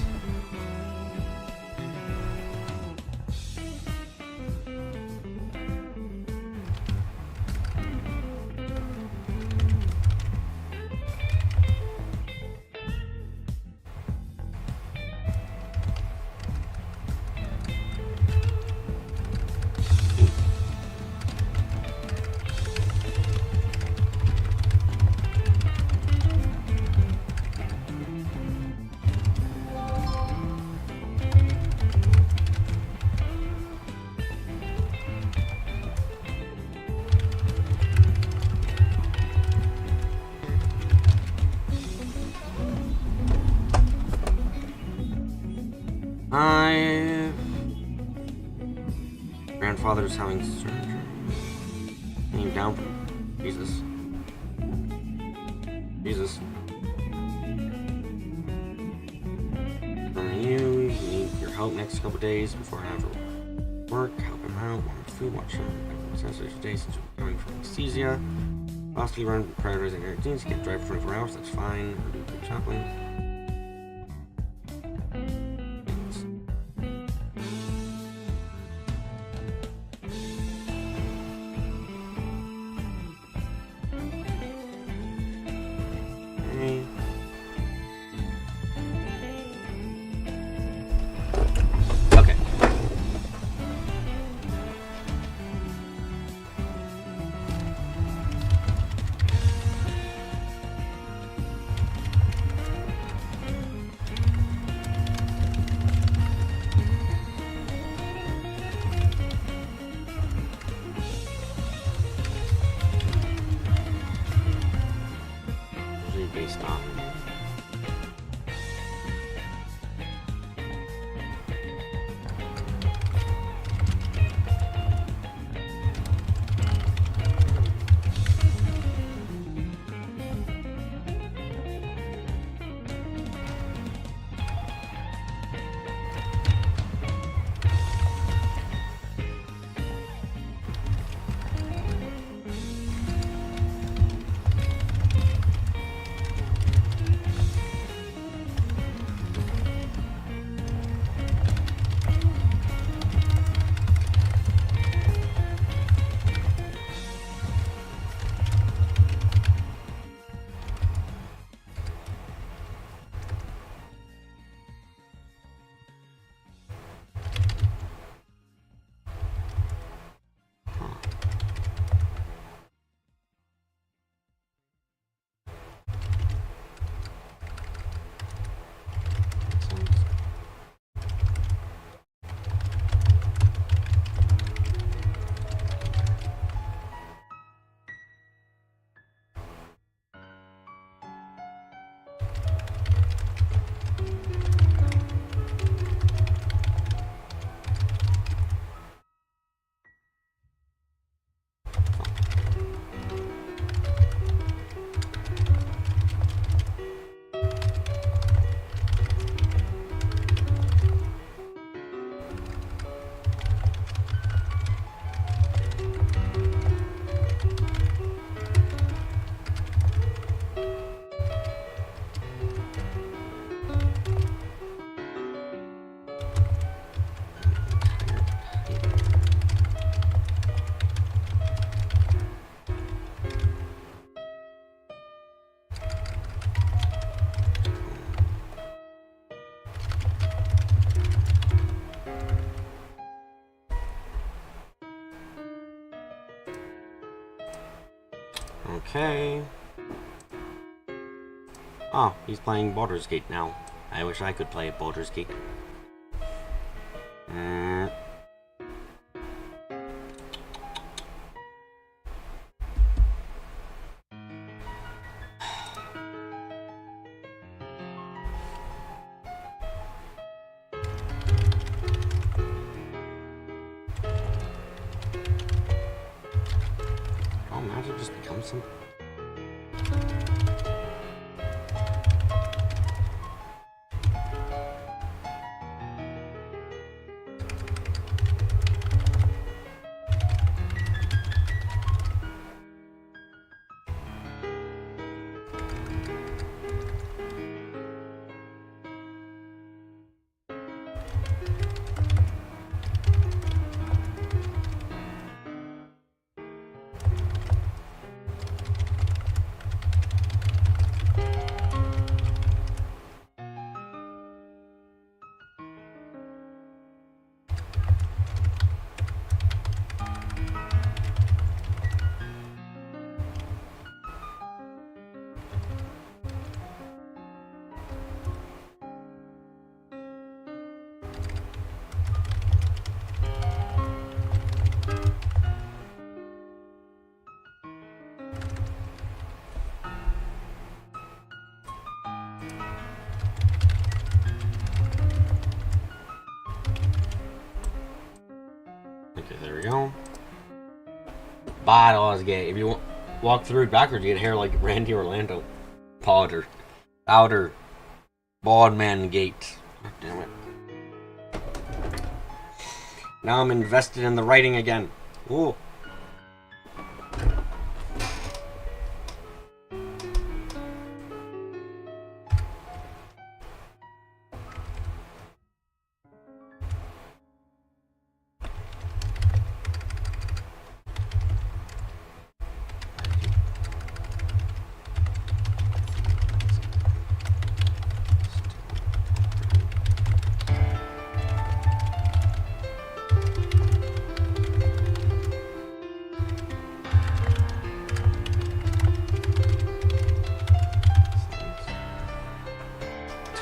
My grandfather's having surgery. Came down from Jesus. Jesus. From you. help next couple days before I have to work. Help him out, warm food, watch him. Essentially today since we're coming from anesthesia. Possibly run prioritizing your routines. Can't drive for 24 hours, that's fine. Or do quick shopping. Okay. Usually based on okay. Oh, he's playing Baldur's Gate now. I wish I could play Baldur's Gate. Oh, magic just becomes some. Okay, there we go. Baldur's Gate. If you walk through it backwards, you get hair like Randy Orlando. Powder. Baldman Gate. God damn it. Now I'm invested in the writing again. Ooh.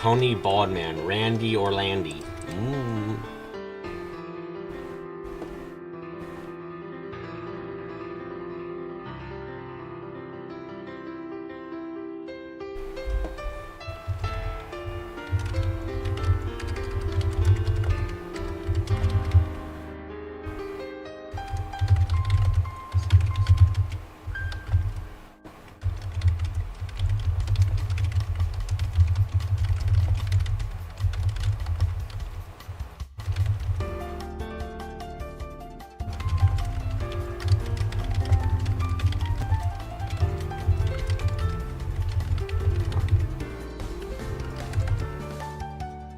Tony Bodman, Randy Orlandi.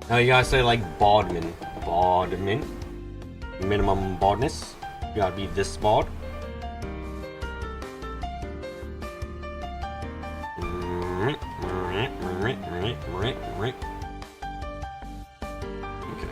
No, you gotta say like Bodman. Bodman. Minimum bodness. You gotta be this bod. Okay.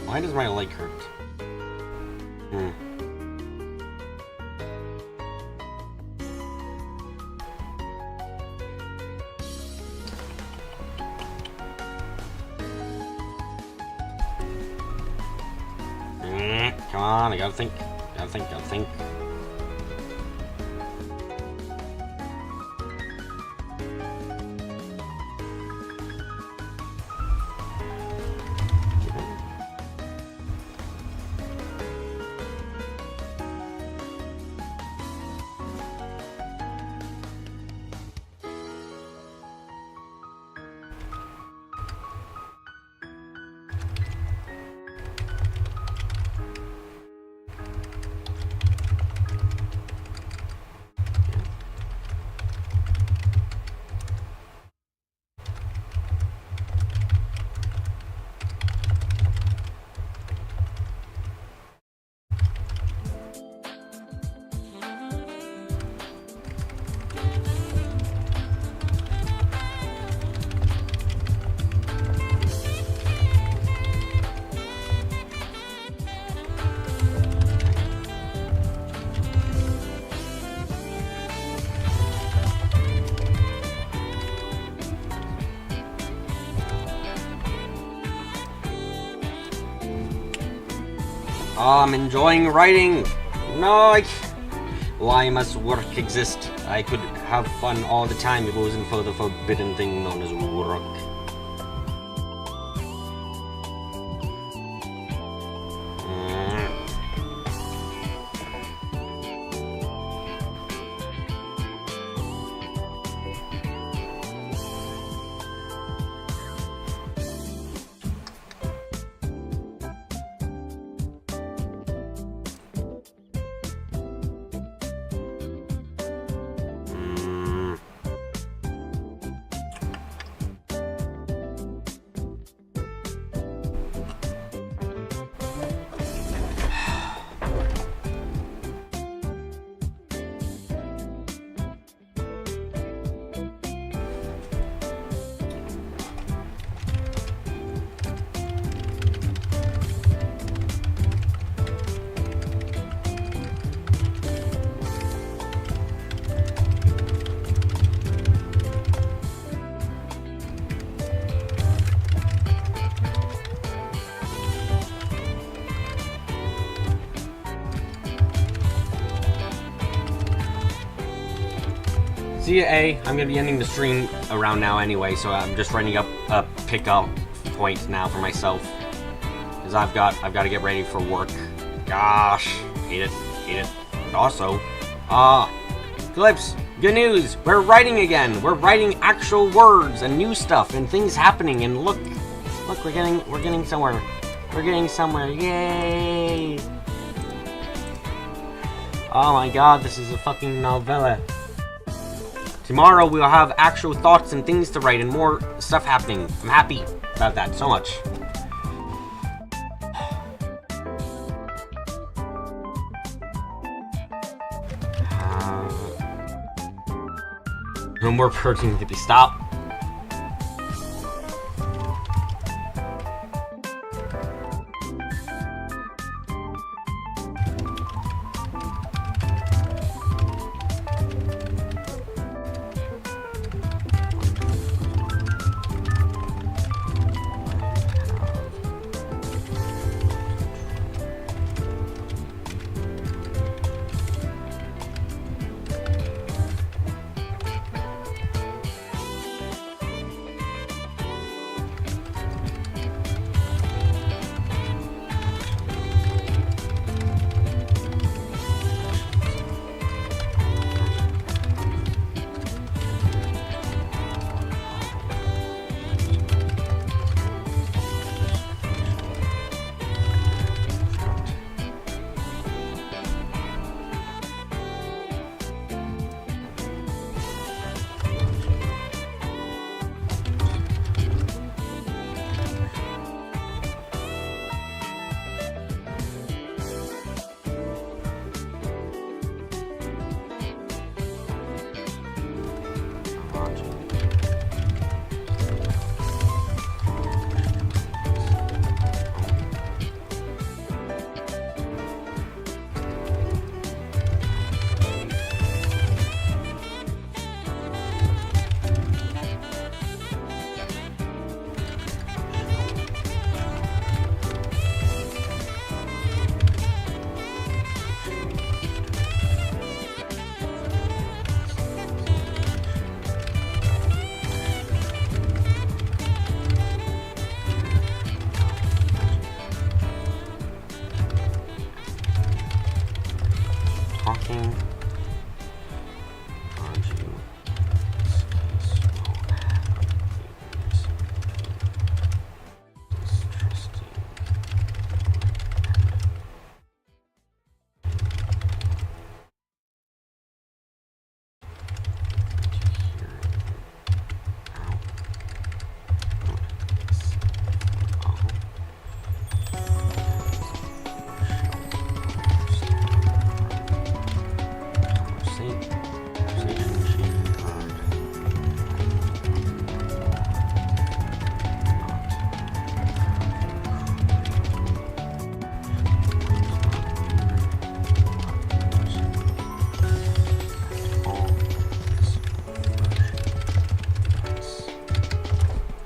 Why does my leg hurt? Come on, I gotta think. Gotta think. I'm enjoying writing. No, why must work exist? I could have fun all the time if it wasn't for the forbidden thing known as work. See ya, A. I'm gonna be ending the stream around now anyway, so I'm just writing up a pickup point now for myself. Because I've got to get ready for work. Gosh. Hate it. But also, Clips, good news! We're writing again! We're writing actual words and new stuff and things happening, and look, we're getting somewhere. We're getting somewhere, yay! Oh my god, this is a fucking novella. Tomorrow we'll have actual thoughts and things to write and more stuff happening. I'm happy about that so much. No more purging to be stopped.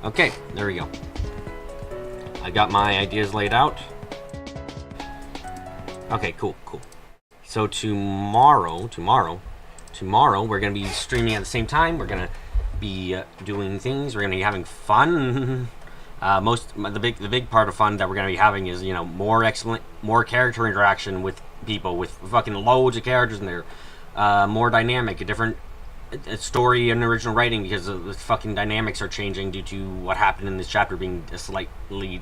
Okay, there we go. I got my ideas laid out. Okay, cool. So tomorrow, we're gonna be streaming at the same time. We're gonna be doing things. We're gonna be having fun. The big part of fun that we're gonna be having is, you know, more character interaction with people, with fucking loads of characters in there. More dynamic, a different story and original writing, because the fucking dynamics are changing due to what happened in this chapter being slightly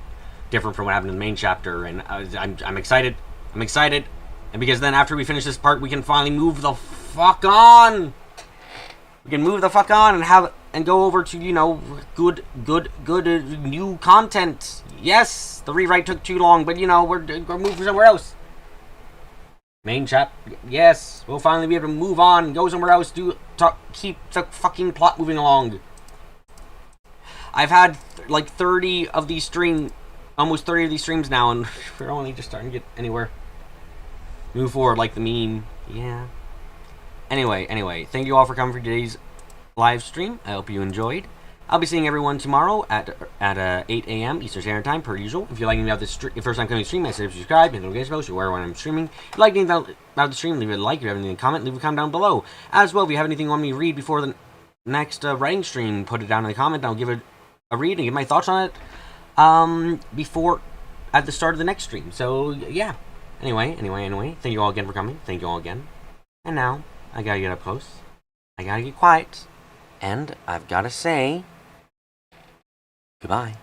different from what happened in the main chapter, and I'm excited. And because then after we finish this part, we can finally move the fuck on. We can move the fuck on and go over to, you know, good new content. Yes, the rewrite took too long, but you know, we're moving somewhere else. Main chap, yes, we'll finally be able to move on, go somewhere else, keep the fucking plot moving along. I've had like 30 of these almost 30 of these streams now, and we're only just starting to get anywhere. Move forward like the meme, yeah. Anyway, thank you all for coming for today's live stream. I hope you enjoyed. I'll be seeing everyone tomorrow at 8 a.m. Eastern Standard Time, per usual. If you're liking about this your first time coming to stream, make sure to subscribe, hit the notification bell, so where when I'm streaming. If you like anything about the stream, leave it a like. If you have anything to comment, leave a comment down below. As well, if you have anything you want me to read before the next writing stream, put it down in the comment, and I'll give it a read and give my thoughts on it before, at the start of the next stream. So, yeah. Anyway, thank you all again for coming. Thank you all again. And now, I gotta get up close. I gotta get quiet. And I've gotta say... goodbye.